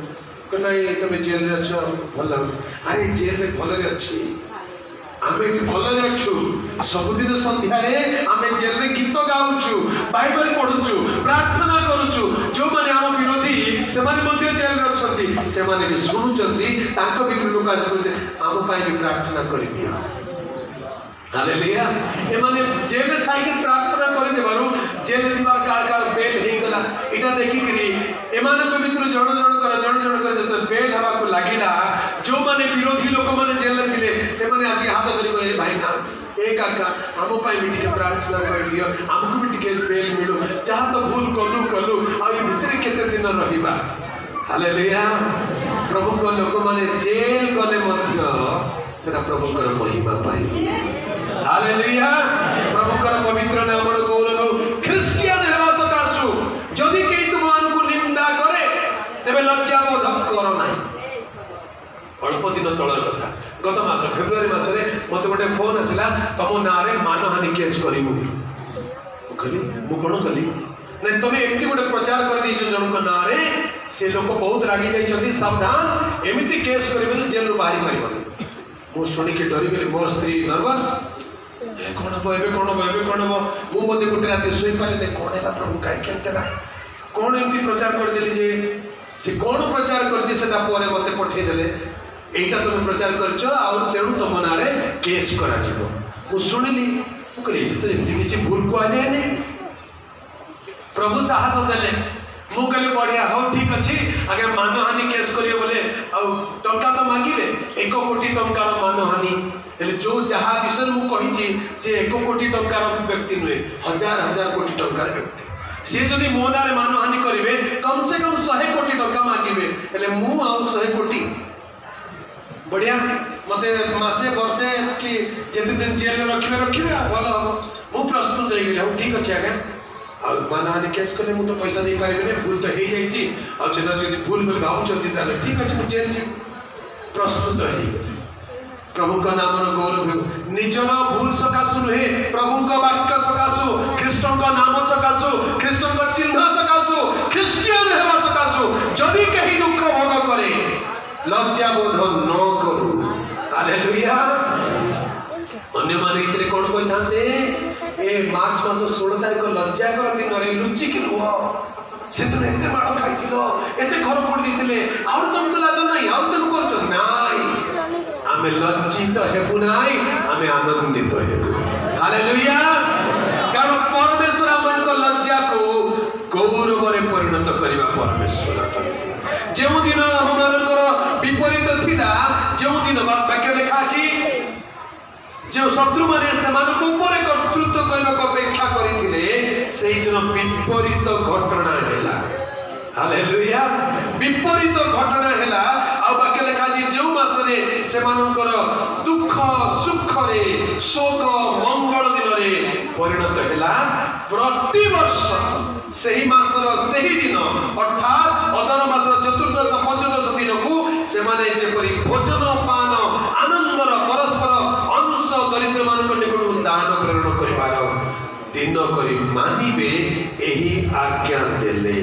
Speaker 1: कनाई तमे जेल रे अछ भल अरे जेल रे भल रे अछि आमे भल रे अछु सबुदिन संध्या रे आमे जेल रे गीत गाउछु बाइबल पढुछु प्रार्थना करूछु जो माने हम विरोधी से माने मध्ये जेल रे अछंती से माने भी सुनुचंती तांको भीतर लोक आसे हम पाई भी प्रार्थना करि दिया हालेलुया ए माने जेल रे थाई के प्रार्थना करि देबारु जेल दिवार कार बेल हे गला इटा देखि करी ए माने को भीतर जण कर जते बेल हवा को लागिला जो माने विरोधी लोक माने जेल रे थिले से माने आसी हाथ धरि को ए भाई ना ए काका हम पाई भी टिके प्रार्थना कर दियो हमको भी टिके बेल मिलु जहां तो भूल कलु आ ई भीतर केते दिन रहिबा हालेलुया प्रभु को लोक माने जेल गले मध्य सेटा प्रभु कर महिमा पाई हालेलुया प्रभु कर पवित्र नाम रो गौरव क्रिश्चियन हेबा सकासु जदि केही तुमन को निंदा करे तबे लज्जा बोध करो नाही अल्प दिन तळर कथा गत मास फेब्रुआरी मास रे मते गोटे फोन आसिला तमो नारे मानहानि केस करिवु कली मु कोन कली नहीं तमे एमती गोटे प्रचार कर दी जनक नारे से लोक बहुत रागी जाइछथि सावधान एमिति केस करिवे जे जेल रो बाहरी मारिबनी मु सुनी के डरी गेली मोर स्त्री नर्वस कोन बयबे मु मते गोटे रात सोई पाले ने कोन हैला प्रभु काई केतेला कोन एमती प्रचार कर देली जे से कोन प्रचार करछि सेटा परे मते पठे देले एटा तुम प्रचार करछो और तेडू तुम नारे केस करा जिवो मु सुनिली मु कहली एटा तो एमती किछि भूल को आ जाय ने प्रभु साहस देले मु कहली बढ़िया हो ठीक अछि आगे मानहानि केस करियो बोले आ टंका तो मांगिबे 1 कोटी टंकार मानहानि हेले जो जहा विषय मु कहि छी से 1 कोटी टंकार व्यक्ति नुए हजार कोटी टंकार व्यक्ति से जदि मो नारे मानहानि करिवे कम से कम 100 कोटी टंका मांगिबे हेले मु आ 100 कोटी बढ़िया मते मासे वर्षे कि जेते दिन जेल में रखिबे भलो हो मु प्रस्तुत हो गेले हम ठीक अछि आगे आ मानहानि केस कले मु तो पैसा दे पारिबे ने भूल तो हे जाई छी आ जेना जदि भूल बोल भाउ चंती ताले ठीक अछि मु जेल छी प्रस्तुत हो गेले प्रभु का नाम गौरव निजर भूल सकाशु नुहे प्रभु का वाक्य सकाशु ख्रीष्ट नाम सकाशु ख्रीष्ट चिन्ह सकाशु ख्रीस्टियन हेबा सकाशु जदि कहीं दुख भोग करे लज्जा बोध न करू हालेलुया अन्य माने इतरे कोन कहि थांते ए मार्च मास 16 तारिख लज्जा कर दिन रे लुचि कि रुह सेतु एते माड़ खाइथिलो एते घर पड़ दिथिले आउ तुम लाज नाही आउ तुम करछ नाही आमे लज्जित हेबु नाही आमे आनंदित हेबु हालेलुया कारण परमेश्वर हमको लज्जा को गौरव रे परिणत करिबा परमेश्वर जेउ दिन हम मानकर विपरीत थिला जेउ दिन वाक्य लेखा अछि जो शत्रु माने सेमानक ऊपर कर्तृत्व करने को अपेक्षा करिथिले सेही दिन विपरीत घटना हैला हालेलुया विपरीत घटना हैला आ बाकी लेखा जी जो मासरे सेमानकर दुख सुख रे शोक मंगल दिन रे परिणत हैला प्रति वर्ष सेही मासर सेही दिन अर्थात अदर मासर चतुर्दश पंचदश दिन को सेमाने जेपरि भोजन पान आनंदर परस्पर अंश दरिद्र मानक निकट दान प्रेरण करिवार दिन करी मानिबे एही आज्ञा देले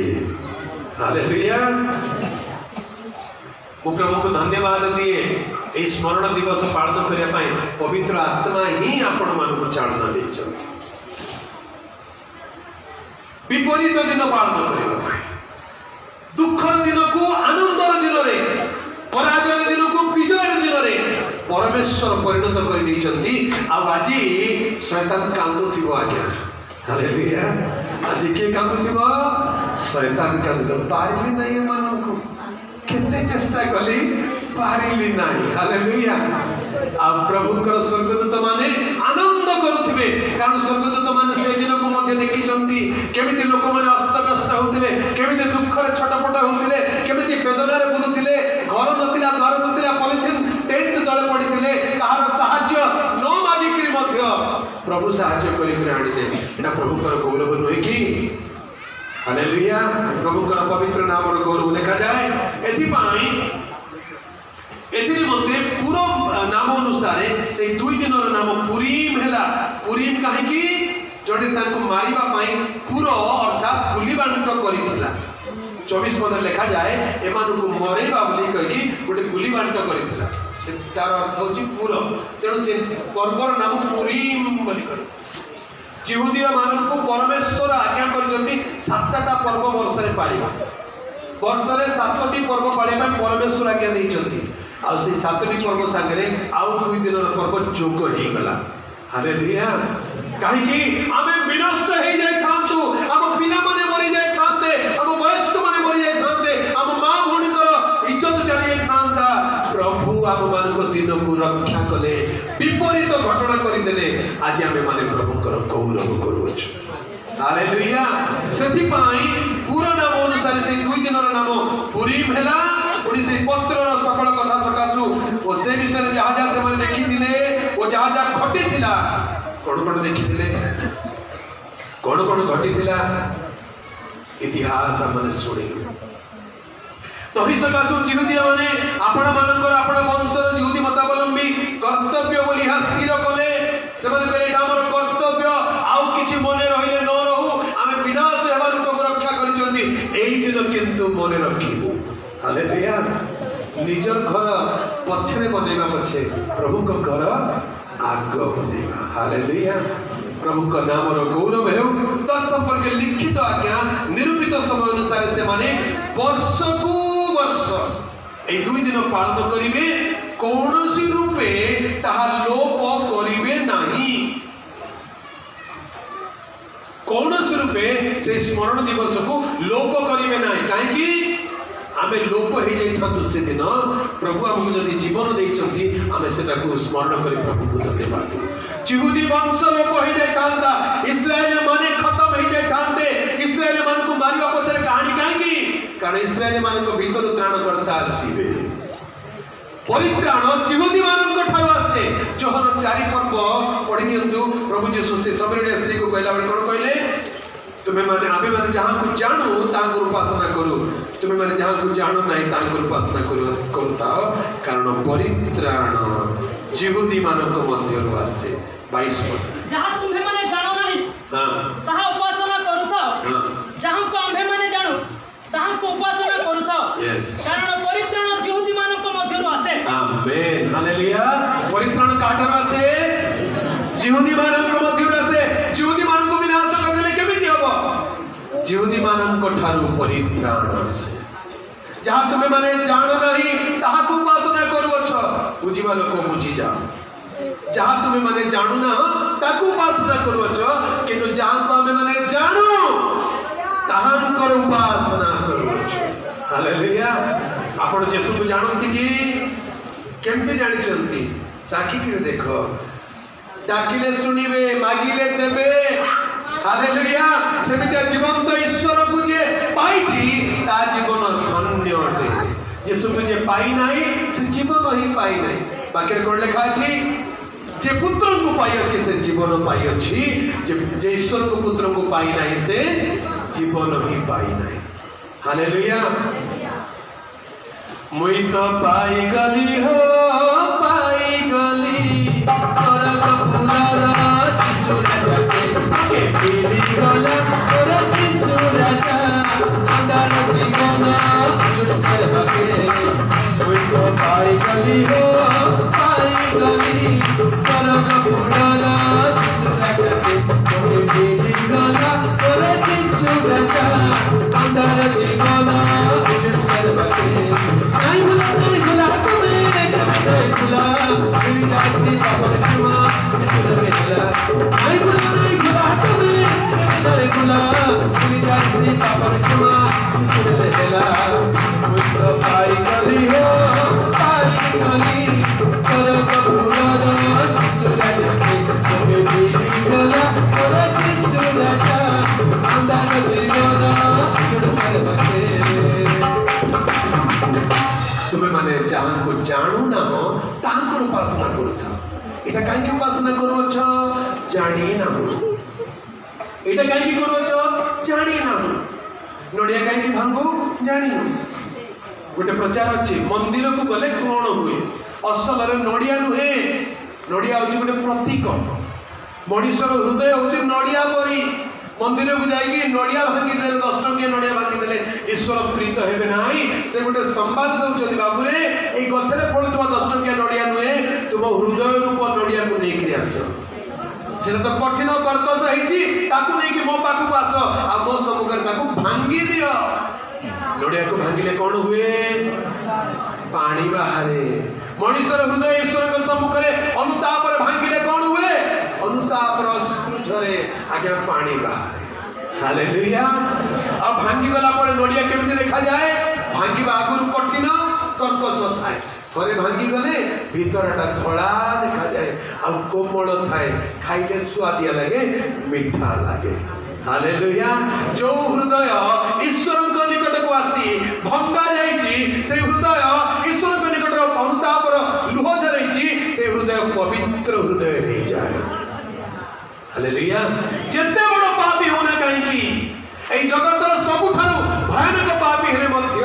Speaker 1: हालेलुया मु प्रभु को धन्यवाद दिए ए स्मरण दिवस पालन करिया पई पवित्र आत्मा ही आपण मानक चालना दे छथि विपरीत दिन पालन करिया पई दुखर दिन को आनंदर दिन रे पराजय दिन को विजय दिन रे परमेश्वर परिणत कर दी आ आज शैतान कांदुथिबो आज्ञा हालेलुया आज के कांदुथिबो शैतान कांदु पारिली नहीं माननको केते चेष्टा कली पारिली नहीं हालेलुया आ प्रभुकर स्वर्गदूत माने आनंद करुथिबे कारण स्वर्गदूत माने से दिन को मध्य देखि जंती केमिति लोक माने अस्तव्यस्त होतिले केमिति दुख रे छटपट होतिले केमिति वेदना रे बुलुथिले घर नथिला द्वार नथिला पॉलिथिन टेंट तळे पडिथिले कहार सहाय्य न मागिकरी मध्य प्रभु सहाय्य करि करि आनिले एटा प्रभुकर गौरव नहे कि हालेलुया प्रभुकर पवित्र नाम रो गौरव लेखा जाए एथि मध्य पूरा नाम अनुसार से 2 दिन नाम पुरीम हैला पुरीम काहे कि जडे ताको मारिबा पई पूरा अर्थात गुलीबांट करिथिला 24 पद लेखा जाए एमानुको मरेबा बोली कहि गोटे गुलीबांट करिथिला से तार अर्थ होची पूरा तेणु से पर्वर नाम पुरीम बोली कर जिहुदिया मानक परमेश्वर आज्ञा करजंती 7टा पर्व वर्ष रे पाळिबा वर्ष रे 7टी पर्व पाळिबा परमेश्वर आज्ञा देइचंती आ से 7टी पर्व संगे आउ 2 दिन पर्व जोग हे गला हालेलुया काहे कि आमे विनष्ट हे जाय थांतु हम पिना माने मरि जाय थांते हम वयस्क माने मरि जाय थांते हम मां भणी कर इज्जत चली जाय थांता प्रभु हम मान को दिन को रक्षा कले विपरीत घटना करि देले आज आमे माने प्रभु कर गौरव करूछ हालेलुया सेति पाई पूरा नाम अनुसार से 2 दिन नाम पुरीम हैला पुरी से पत्र रो सकल कथा सकासु ओ से विषय जहा जहा से माने देखि दिले ओ जहा जहा घटी थिला कोन देखि दिले कोन घटी थिला इतिहास माने सुनिलु तो ही सकासु जिहुदिया माने आपण मानकर आपण वंशर जिहुदी मतावलंबी कर्तव्य बोली हा स्थिर कले से माने कहले एटा हमर कर्तव्य आउ किछि मने रहिले न रहू आमे विनाश हेबार प्रभु रक्षा करिसंती एई दिन किंतु मने रखिबो हालेलुया निजर घर पछरे बनेबा पछे प्रभु को घर आग बनेबा हालेलुया प्रभु का नाम रो गौरव हेउ तत्संपर्क लिखित आज्ञा निरूपित समय अनुसार से माने वर्ष को वर्ष ए 2 दिन पालन करिवे कोनोसी रूपे ताहा लोप करिवे नाही कोनोसी रूपे से स्मरण दिवस को लोप करिवे नाही काहे कि आमे लोप हे जाई थातु से दिन प्रभु हमको जदी जीवन देइछंती आमे सेटा को स्मरण करी प्रभु को धन्यवाद जिहुदी वंश लोप हे जाई थांता इस्राएल माने खत्म हे जाई थांते इस्राएल मान को मारिबा पछरे कहानी काहे कि कारण इस्राएल मान को भीतर त्राण करता आसीबे परित्राण जिहुदी मान को ठाव आसे जोहन 4 पर्व पढि दियंतु प्रभु यीशु से सबरे स्त्री को कहला बळे कोन कहले तुम्हें माने आमे माने जहाँ को जानो तांकर उपासना करू तुम्हें माने जहाँ को जानो नहीं तांकर उपासना करूताओ कारण परित्राण जिहुदी मानक मध्यरु आसे 22 पद
Speaker 2: जहाँ तुम्हें माने जानो नहीं ताहा उपासना करूथाओ जहाँ को आम्भे माने जानो ताहा को उपासना करूथाओ कारण परित्राण जिहुदी मानक मध्यरु आसे
Speaker 1: आमेन हालेलुया परित्राण काठर आसे जिहुदी मानक मध्यरु आसे जिहुदी मानक विनाश कर देले केमिति हबो जिहुदी मानक ठारू परित्राण आसे जहाँ तुम्हें माने जानो नहीं ताहा को उपासना करूअछ बुझिबा लोक बुझी जाओ जहाँ तुम्हें माने जानू ना ताकू उपासना करूअछ किंतु जहाँ को हमें माने जानो ताहांकर उपासना करूअछ हालेलुया आपण यीशु को जानନ୍ତି कि केमते जानि चंती चाकी के देखो डाकिले सुनिबे मागिले देबे हालेलुया सेमिते जीवंत ईश्वर को जे पाइछि ता जीवन धन्य अटे यीशु को जे पाई नाही से जीवन ही पाई नाही बाकी कोन लिखा अछि जे पुत्र को पाई अछि से जीवन पाई अछि जे ईश्वर को पुत्र को पाई नाही से जीवन ही पाई नाही हालेलुया मुई तो पाई गली हो पाई गली स्वर्ग पुरारा यीशु राजा के पीली गला तोरा यीशु राजा अंधार जीवन जुड़ बके मुई तो पाई गली हो पाई गली स्वर्ग पुरारा यीशु राजा के पीली गला तोरा यीशु राजा अंधार जीवन जुड़ बके नहीं भुला तुम्हें कभी भुला मेरी जाती बाबर क्षमा ईश्वर में भुला नहीं भुला तुम्हें कभी भुला मेरी जाती बाबर क्षमा ईश्वर में भुला मुझको पाई गली हो पाई गली स्वर्ग पुराना यीशु राजा के तुम्हें भी भुला और यीशु राजा अंधार जीवन जुड़ बके तुम्हें माने जहाँ को जानू ना हो तांकर उपासना करूथा एटा काहे उपासना करूछ जानी ना हो एटा काहे करूछ जानी ना हो नडिया काहे भांगो जानी हो गोटे प्रचार अछि मंदिर को गले कोण हुए असल रे नडिया नुहे नडिया होची गोटे प्रतीक मनुष्यर हृदय होची नडिया परी मंदिर को जाइए नड़िया भांगी दे 10 टंकिया नड़िया भांगी दे ईश्वर प्रीत हेबे नाही से गोटे संवाद दउछथि बाबू रे ए गछरे पड़ुतबा 10 टंकिया नड़िया नुहे तुम हृदय रूप नड़िया को नेकि आस सेटा तो कठिन कर्कश हेछि ताकू नेकि मो पाखु आस आ मो सम्मुखरे ताकू भांगी दियो नड़िया को भांगिले कोन हुए पानी बाहरे मनुष्यर हृदय ईश्वर के सम्मुखरे अनुताप रे भांगिले कोन हुए अनुताप अश्रु झरे आगे पानी बाहरे हालेलुया अब भांगी गला पर नड़िया केमते देखा जाए भांगी आगुरु कठिन कर्कश थाए थरे भांगी गले भीतरटा धड़ा देखा जाए आ कोमल थाए खाइले स्वादिया लगे मीठा लगे हालेलुया जो हृदय ईश्वर को निकट को आसी भंगा जाइछि से हृदय ईश्वर को निकट अनुताप लुह झरैछि से हृदय पवित्र हृदय हो जाए हालेलुया जेते बड़ पापी होना काहे की এই জগতৰ ସବୁଠାରୁ ভয়ানক পাপী হেলে ମଧ୍ୟ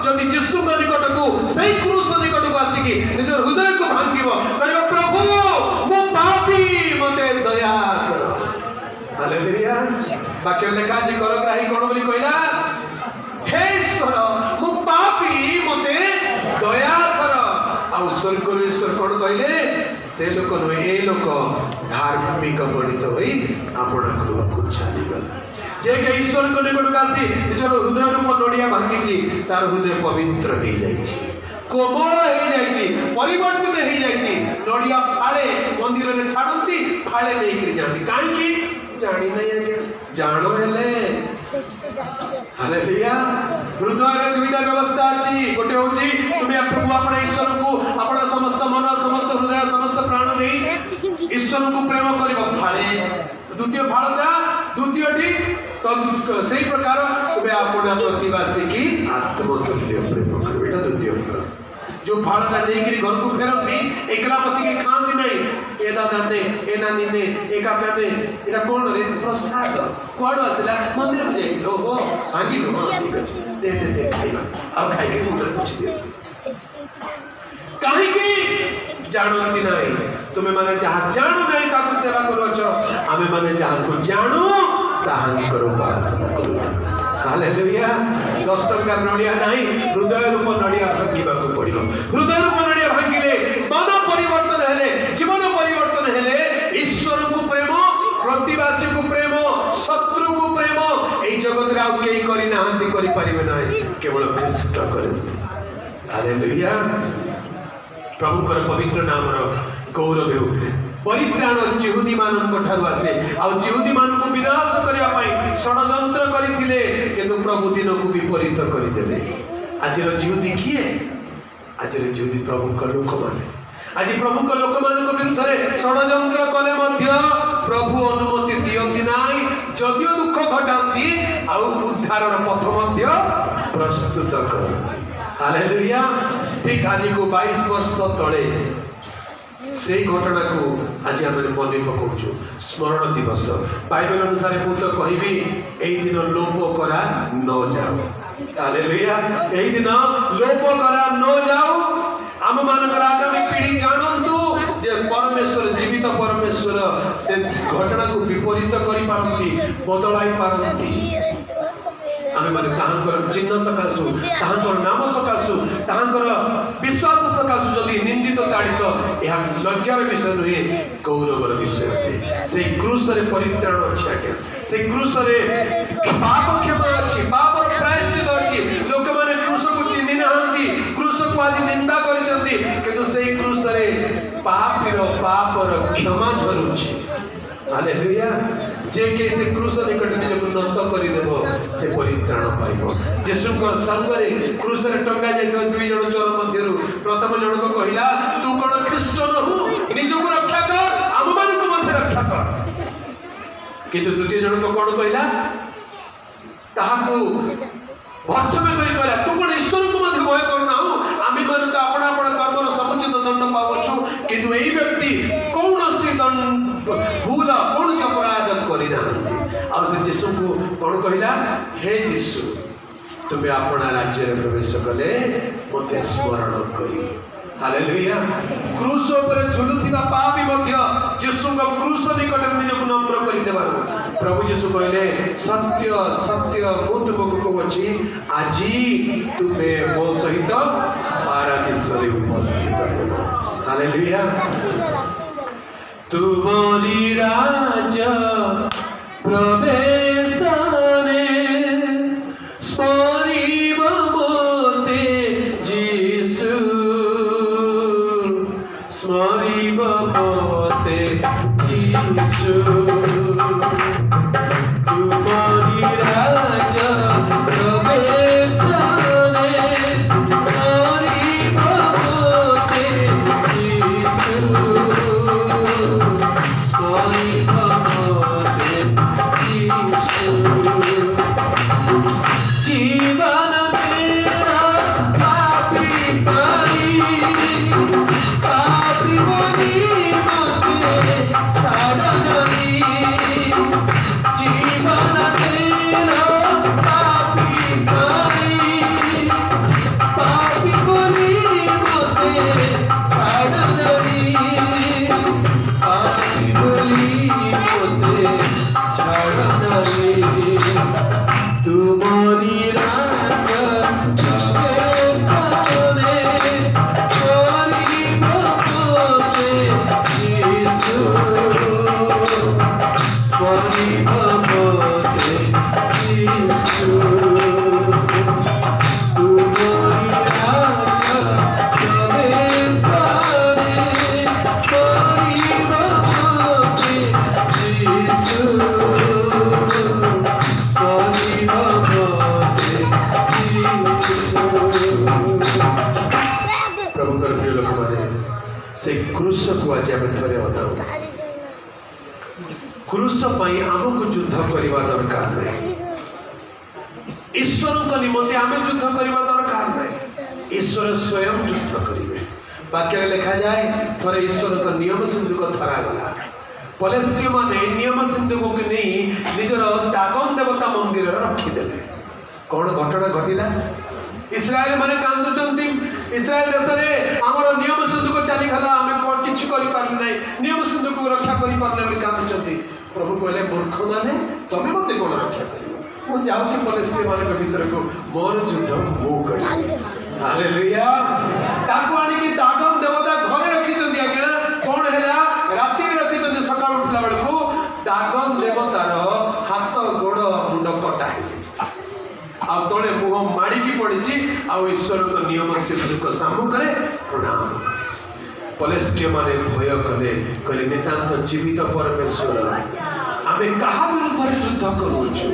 Speaker 1: যদি যিশুଙ୍କ নিকটକୁ সেই ক্রুশ নিকটକୁ ଆସିକି ନିଜ ହୃଦୟକୁ ଭାଙ୍ଗିବ କହିବ ପ୍ରଭୁ ମୁଁ ପାପୀ ମୋତେ ଦୟା କର ହାଲେଲୁୟା ବାକ୍ୟ ଲେଖା ଅଛି କରଗ୍ରାହୀ କଣ ବୋଲି କହିଲା हे ईश्वर ମୁଁ ପାପୀ ମୋତେ ଦୟା କର ଆଉ ସ୍ୱର୍ଗରୁ ଈଶ୍ୱର କଣ କହିଲେ ସେ ଲୋକ ନୁହେଁ ଏ ଲୋକ ଧାର୍ମିକ ଗଣିତ ହୋଇ ଆପଣା ଗୃହକୁ ଚାଲିଗଲା जे के ईश्वर को निकट आसी निजर हृदय रूप नड़िया भांगी तार हृदय पवित्र हो जाइए कोमल हो जाइए परिवर्तित हो जाइए नड़िया फाड़े मंदिर में छाड़ती फाड़े लेकर जाती कहीं जानी नहीं आगे जानो हेले हालेलुया हृदय रे दुईटा व्यवस्था अछि गोटे होची तुमे प्रभु अपना ईश्वर को अपना समस्त मन समस्त हृदय समस्त प्राण देई ईश्वर को प्रेम करबो फाड़े द्वितीय फाड़ता द्वितीयटी तो सही प्रकार तुम्हें अपना प्रतिवासी की आत्मतुल्य प्रेम करो एटा द्वितीय फल जो फाड़टा लेकिन घर को फेरती एकला बसिक खाती नहीं ए दादा ने ए नानी ने ए काका ने एटा कोन रे प्रसाद कोड आसला मंदिर में जाई हो भागी लो ठीक अछि दे खाइबा अब खाइ के मुंडर पूछ दे काहे की जानती नहीं तुम्हें माने जहाँ जानू नहीं ताको सेवा करो छ हमें माने जहाँ को जानू ताहां करो उपासना करो हालेलुया 10 टंका नडिया नहीं हृदय रूप नडिया भांगिबाको पड़िबो हृदय रूप नडिया भांगिले मन परिवर्तन हेले जीवन परिवर्तन हेले ईश्वर को प्रेम प्रतिवासी को प्रेम शत्रु को प्रेम एई जगत रे आ केई करि नाहंती करि परिबे नाही केवल कृष्ण करे हालेलुया प्रभुकर पवित्र नाम गौरव हो परित्राण जिहुदी मानक ठारू आसे आ जिहुदी मानक विनाश करिया पई षडयंत्र करिथिले किंतु प्रभु दिन को विपरीत करिदेले आज जिहुदी किए आज जिहुदी प्रभुकर लोक माने आज प्रभुकर लोक मानक विरुद्ध रे षडयंत्र कले मध्य प्रभु अनुमति दियंती नाही जदियो दुख घटांती आ उद्धारर पथ मध्य प्रस्तुत करती हालेलुया ठीक आज को 22 वर्ष तले से घटना को आज आम मन पकाऊ स्मरण दिवस बाइबल अनुसार मुझे कहबी यही दिन लोप करा न जाओ हालेलुया यही दिन लोप करा न जाओ आम मानकर आगामी पीढ़ी जानतु जे परमेश्वर जीवित परमेश्वर से घटना को विपरीत करि पारंती बदलाई पारंती आमे माने ताहांकर चिन्ह सकासु ताहांकर नाम सकासु ताहांकर विश्वास सकासु जदि निंदित ताड़ित यह लज्जार विषय नुहे गौरवर विषय अटे से क्रूस रे परित्राण अछि आके से क्रूस रे पाप क्षमा अछि पापर प्रायश्चित अछि लोक माने क्रूस को चिन्हि नाहंती क्रूस को आज निंदा करिसंती किंतु से क्रूस रे पापीर पापर क्षमा झरुछि हालेलुया जे के से क्रूस निकट निजको नष्ट करि देबो से परित्राण पाइबो यीशुकर संगरे क्रूस रे टंगा जाइतो दुई जण चोर मध्यरु प्रथम जण को कहिला तू कोन ख्रीष्ट नहु निजको रक्षा कर हम मानक मध्य रक्षा कर किंतु द्वितीय जण को कोन कहिला ताहाको भक्षमे कहि कहला तू कोन ईश्वर को मध्य भय करना हो आमी माने तो अपना अपना कर्मर समुचित दंड पावछु किंतु एई व्यक्ति कौनसी दंड भूल कौन से अपराध करना आ जीशु को कौन कहला हे जीशु तुम्हें अपना राज्य में प्रवेश कले मते स्मरण करी हालेलुया क्रूस ऊपर झुलुथिबा पापी मध्य जीशु को क्रूस निकट निजको नम्र करि देबार प्रभु जीशु कहले सत्य सत्य मु तुमको कहछि आजी तुमे मो सहित पारादीसरे उपस्थित हो हालेलुया तुमरी राज प्रवेशने स्मरिब मोते जीशु स्मरिब मोते जीशु तुमरी राज प्रवेशने स्मरिब मोते जीशु जीवन तेरा पापी पारी पापी बनी मते छाड़नी जीवन तेरा पापी पारी पापी बनी मते छाड़नी पापी बनी मते छाड़नी तुम्हारी राज प्रवेशने स्मरिब मोते जीशु स्मरिब मोते जीशु तुम्हारी राज प्रवेशने स्मरिब मोते जीशु प्रभुकर प्रिय लोक माने से क्रूस को आज आम थोड़े अनाऊ क्रूस पाई आमको युद्ध करवा दरकार नहीं ईश्वर निमंते आम युद्ध करवा दरकार नहीं ईश्वर स्वयं युद्ध करेंगे। वाक्य लिखा जाए थोड़े ईश्वर का नियम सिंधुक धरा गला पलेस्टीन माने नियम सिंधुक को नहीं निजर दागन देवता मंदिर रखीदेले। कौन घटना घटिला? इस्राएल माने कांदुचंती इस्राएल देश में आमर नियम सिंधुक चलीगला आम कौन किसी नहीं नियम सिंधुक रक्षा कर कांदुचंती। प्रभु कहले मूर्ख माने तमें मत कौन रक्षा कर मुझे जाऊँगी पलेस्टीन मान भर को मोर युद्ध मु कर हालेलुया। ताको आनिकी दागन देवता घरे रखिचंती आज्ञा कौन हैला राति में रखिचंती सकाळ उठला बेलकू दागन देवतार हाथ गोड़ मुंड कटा है आ तले मुह माड़िकी पड़ी आ ईश्वर को नियम सिंधुक सम्मुखें प्रणाम पलेस्टीन माने भय कले कहले नितांत जीवित परमेश्वर आमे कहा विरुद्ध युद्ध करूछु।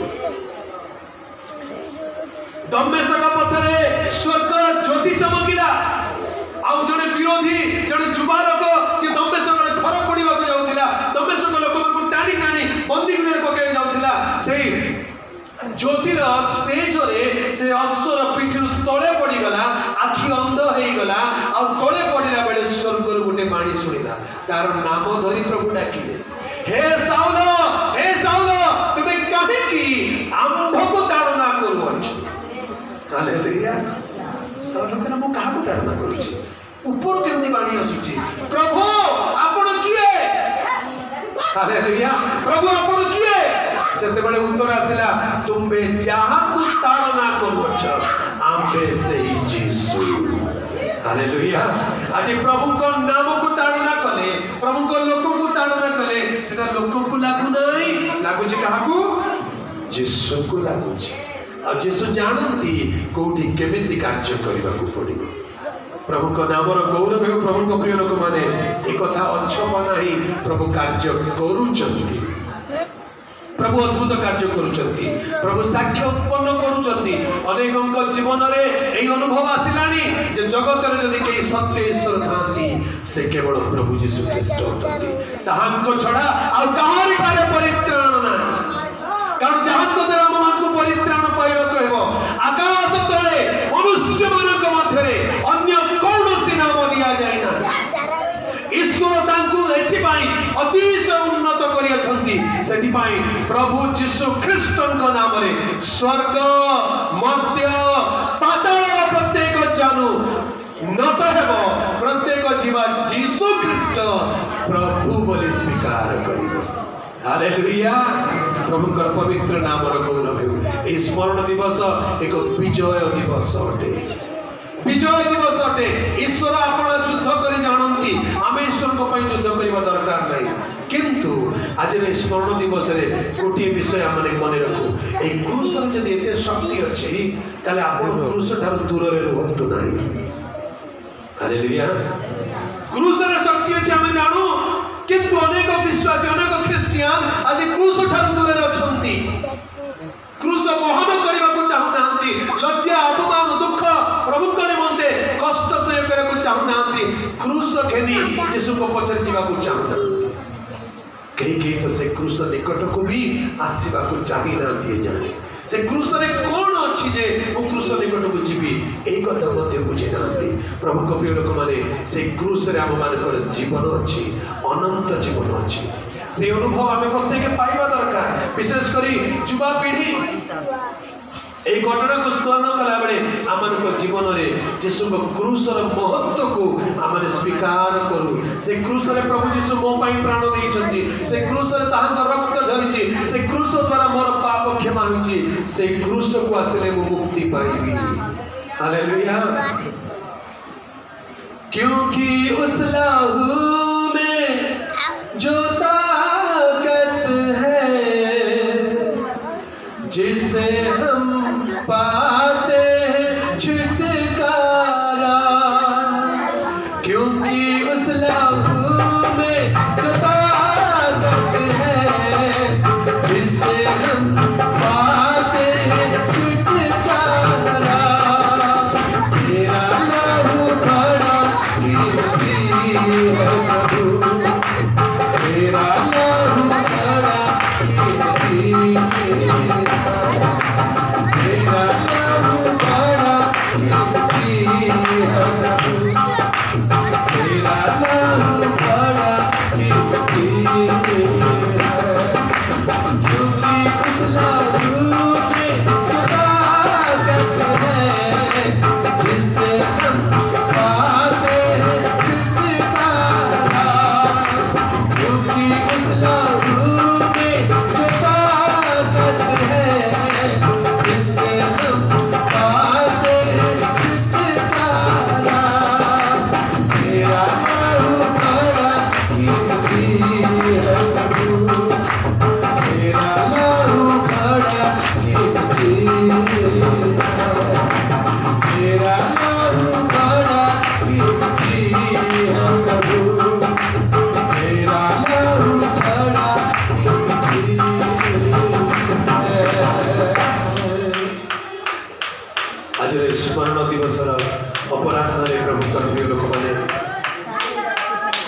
Speaker 1: दमेशक पथरे स्वर्ग ज्योति चमकिला आउ जने विरोधी जने जुबालक जे दमेशक घर पड़िबा को जाउतिला दमेशक लोक को टाणी टाणी बंदी गृह पकाई जाउतिला सेही ज्योतिर तेज रे से अश्वर पिठिरु तले पड़ी गला आखि अंध हेई गला आ तले पड़िला बेले स्वर्ग रो गुटे बाणी सुनिला तार नाम धरी प्रभु डाकिले हे साउल तुमे काहे की आंभ को ताड़ना करूछ। हालेलुया। साउल कहला मु काहा को ताड़ना करूछी ऊपर केमती बाणी आसुची प्रभु आपण किए। हालेलुया। प्रभु आपण किए सेते बळे उत्तर आसिला तुमे जहा को ताड़ना करूछ आंबे से यीशु। हालेलुया। आज प्रभु को नाम को ताड़ना कले प्रभु को लोक को ताड़ना कले सेटा लोक को लागु नाही लागु छी काहा को यीशु को लागु छी। आ यीशु जानती कोठी केमिति कार्य करबा को पड़िबो। प्रभु को नामर गौरव हो प्रभु को प्रिय लोक माने एक कथा अच्छप नाही प्रभु कार्य करूचंती प्रभु अद्भुत कार्य करूचंती प्रभु साक्ष्य उत्पन्न करूचंती अनेकଙ୍କ जीवन रे एई अनुभव आसिलानी जे जगत रे जदि के सत्य ईश्वर थांती से केवल प्रभु यीशु ख्रीष्ट होती ताहांको छडा आ काहारी पारे परित्राण नाही कारण जहांको द्वारा हम मानको परित्राण पाइबा कहबो आकाश तळे मनुष्य मानक मध्यरे अन्य कौनसी नाम दिया जाय ना। ईश्वर तांकु एथि पाई अतिशय उन्नत करियछंती सेथि पाई प्रभु यीशु ख्रीष्टଙ୍କ नामरे स्वर्ग मर्त्य पाताल प्रत्येक जानू नत हेबो प्रत्येक जीवा यीशु ख्रीष्ट प्रभु बोली स्वीकार करिबो। हालेलुया। प्रभुकर पवित्र नामर गौरव हो। ए स्मरण दिवस एक विजय दिवस अटे विजय दिवस अटे। ईश्वर आपण युद्ध करी जानती आम ईश्वर को पई युद्ध करबा दरकार नहीं किंतु आज रे स्मरण दिवस रे गोटे विषय आमने मन रखू ए क्रूस रे जदि एते शक्ति अछि ताले आपण क्रूस ठार दूर रे रहतु नाही। हालेलुया। क्रूस रे शक्ति अछि हम जानू किंतु अनेक विश्वासी अनेक ख्रिस्टियान आज क्रूस ठार दूर रे अछंती क्रूस वहन करबा को चाहू नांती लज्जा अपमान दुख प्रभु को निमंते कष्ट सहय करे को चाहू नांती क्रूस घेनी यीशु को पछर जीवा को चाहू नांती कई तो से क्रूस निकट को भी आसीबा को चाही नांती जाने से क्रूस रे कोन अछि जे ओ क्रूस निकट को जीवी एई कथा मध्ये बुझे नांती। प्रभु को प्रिय लोक माने से क्रूस रे हम मानकर जीवन अछि अनंत जीवन अछि से अनुभव आम प्रत्येक पाइबा दरकार विशेष करी युवा पीढ़ी এই ঘটনাকে স্মরণ কলা বেড়ে আমার জীবନରେ যিশুଙ୍କ ক্রুশর महत्व को आम स्वीकार करूँ से क्रूसरे प्रभु यीशु मो पाई प्राण देइछंती से क्रूसरे ताहांक रक्त झरिछि से क्रूस द्वारा मोर पाप क्षमा होइछि से क्रूस को आसले मु मुक्ति पाइबी। हालेलुया। क्योंकि उस लहू में जो ताकत है जिसे हम पाते हैं छुटकारा क्योंकि उस लहू में जो ताकत है जिसे हम पाते हैं छुटकारा तेरा लहू बड़ा कीमती है प्रभु तेरा लहू बड़ा कीमती है तेरा लहू बड़ा कीमती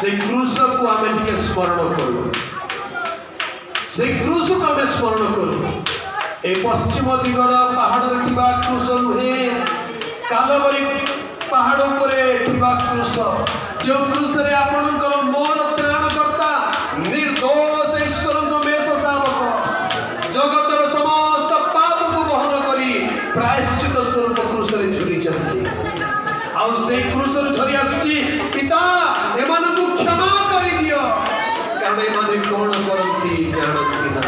Speaker 1: से क्रूस को आम टे स्मरण करूँ से क्रूस को आम स्मरण करूँ ए पश्चिम दिगर पहाड़ क्रूस नुहे कालवरी पहाड़ क्रूस जो क्रूस रे आपणकर मोर त्राणकर्ता निर्दोष ईश्वर मेष शावक जगतर समस्त पाप को बहन करी प्रायश्चित स्वरूप क्रूस रे झुरी आउ से क्रूस झरी आसुची पिता एमानकु क्षमा करि दियो कारण एमाने कोन करंती जानंती ना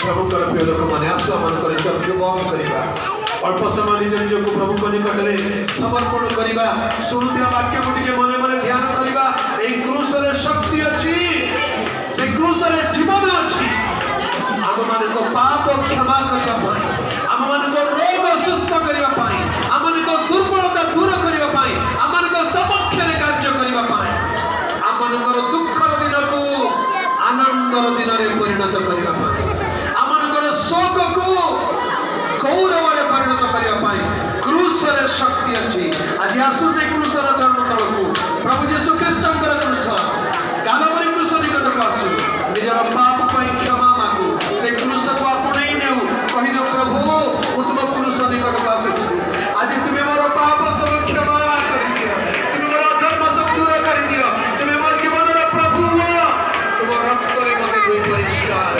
Speaker 1: प्रभुकर प्रिय लोक माने आसु आमनकर चक्षु बंद करिबा अल्प समय निज निज को प्रभु को निकट में समर्पण करिबा सुनुथिया वाक्य को टिके मने मने ध्यान करिबा ए क्रूस रे शक्ति अछि से क्रूस रे जीवन अछि आम माने को पाप क्षमा करिबा पाई आम माने को रोग सुस्थ करिबा पाई आम माने को दुर्बलता दूर करिबा पाई आम माने को सपक्ष रे कार्य करिबा पाई आम माने को दुखर दिन को आनंदर दिन रे परिणत करिबा पाई आम माने को शोक को गौरव रे परिणत करिबा पाई क्रूस रे शक्ति अछि आज आसु से क्रूस रे जन्म तल को प्रभु यीशु ख्रीष्टंकर क्रूस गालवरी क्रूस निकट को आसु निजर पाप पाई क्षमा मागु से क्रूस को आपणै नेउ कहि दो प्रभु उत्तम क्रूस निकट को आसु आज तुमे मोर पाप सब क्षमा करि दियो तुमे मोर धर्म सब दूर करि दियो तुमे मोर जीवन रे प्रभु तुम रक्त रे मते कोई परिष्कार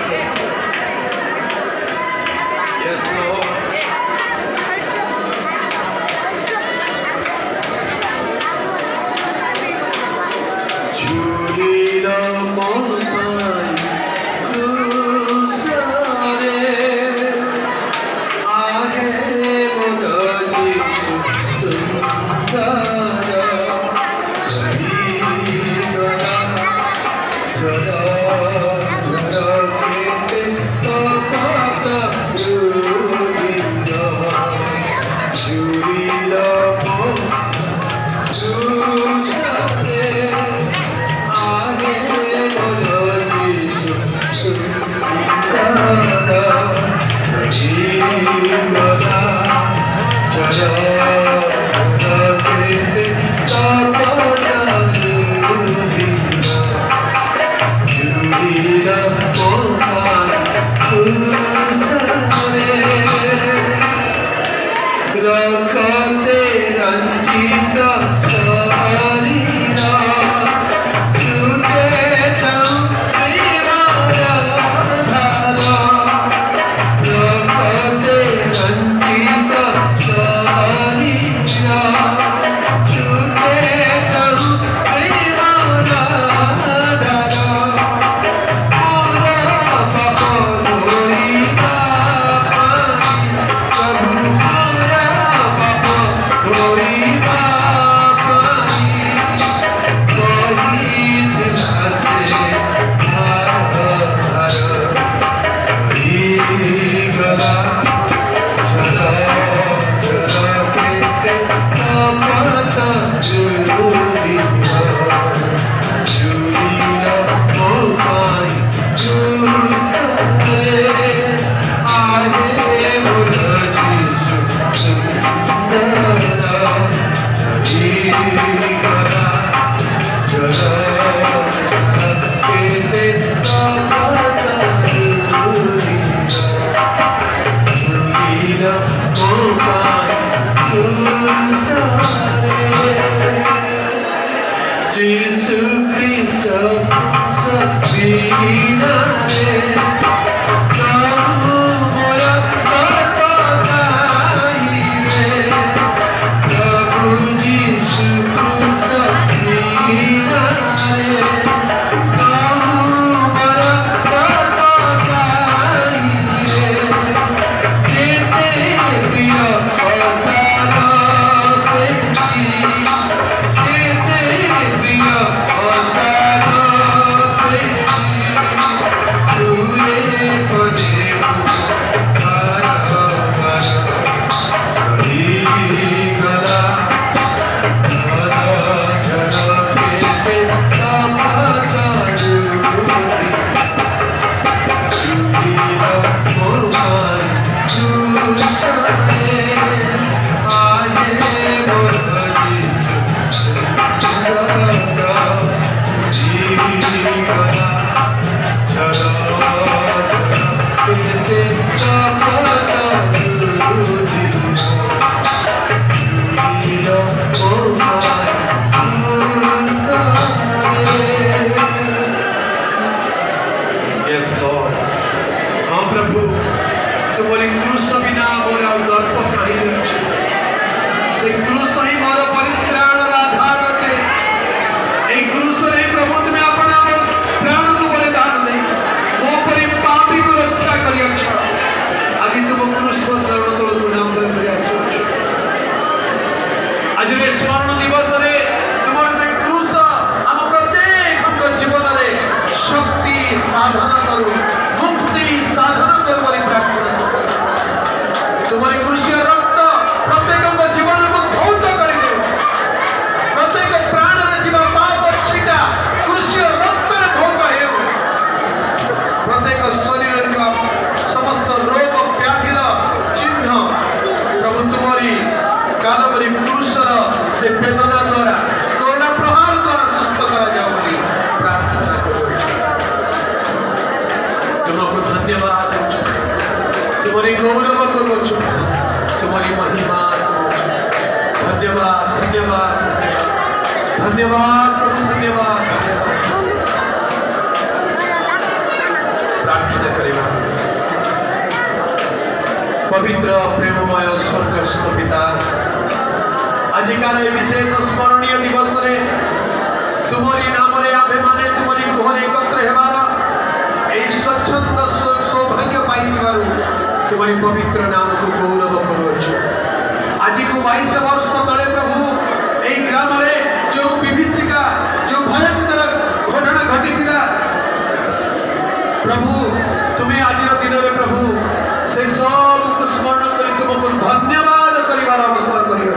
Speaker 1: Yes, Lord. Julia Montai, Cruzare, Ahe Monaji Sundara, Jarigara, Jara, Jara Kete, Tapata,
Speaker 4: Hallelujah.
Speaker 1: धन्यवाद प्रभु, धन्यवाद। प्रार्थना करिबा। पवित्र प्रेममय स्वर्गस्थ पिता, आजिकार विशेष स्मरणीय दिवस रे तुमरी नाम रे आबे माने तुमरी गृह एकत्र हेबार एई स्वच्छंद सौभाग्य पाइबारु तुमरी पवित्र नाम को गौरव करूछु। आज को 22 वर्ष तले प्रभु एई ग्राम रे जो विभीषिका जो भयंकर घटना घटिथिला प्रभु, तुम्हें आज दिन में प्रभु से सब को स्मरण कर तुमको धन्यवाद करिवार अवसर करियो।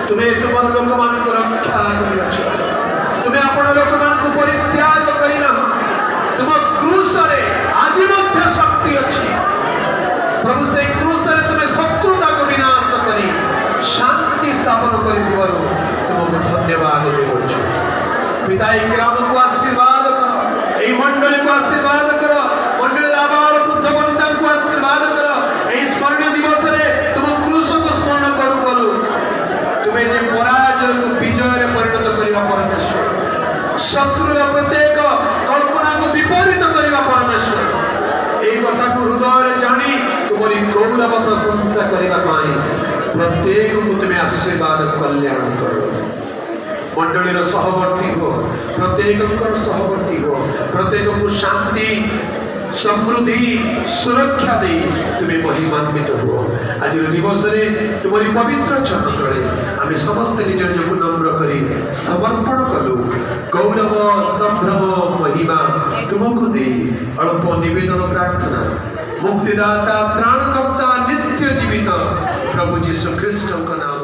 Speaker 1: तुम्हें तुम लोक मान रक्षा करियो। तुम्हें आपण लोक मान परित्याग करिना। तुम क्रूस रे आज मध्य शक्ति अछि प्रभु। से क्रूस रे तुम्हें शत्रुता को विनाश करी शांति स्थापन करिथिबारु तुमको धन्यवाद देउछु। पिता ई ग्राम को आशीर्वाद करो, এই मंडली को आशीर्वाद करो, मंडली आबाल बुद्ध वनिता को आशीर्वाद करो। এই स्मरणीय दिवस रे तुम क्रूस को स्मरण करू करू तुम्हें जे पराजय को विजय रे परिणत करिवा परमेश्वर, शत्रुर प्रत्येक कल्पना को विपरीत करिवा परमेश्वर, এই কথা को हृदय रे जानी तुम्हारी गौरव प्रशंसा करिवा पाई प्रत्येक को तुम्हें आशीर्वाद कल्याण करो। मंडलीर सहवर्ती हो, प्रत्येक सहवर्ती हो, प्रत्येक को शांति समृद्धि सुरक्षा दे तुम्हें महिमान्वित हो। आज दिवस रे तुम्हारी पवित्र चरण तले आम समस्त निज निजक नम्र करी समर्पण कलु। गौरव संभ्रम महिमा तुमको दे अल्प निवेदन प्रार्थना मुक्तिदाता त्राणकर्ता नित्य जीवित प्रभु जीशु ख्रीष्ट नाम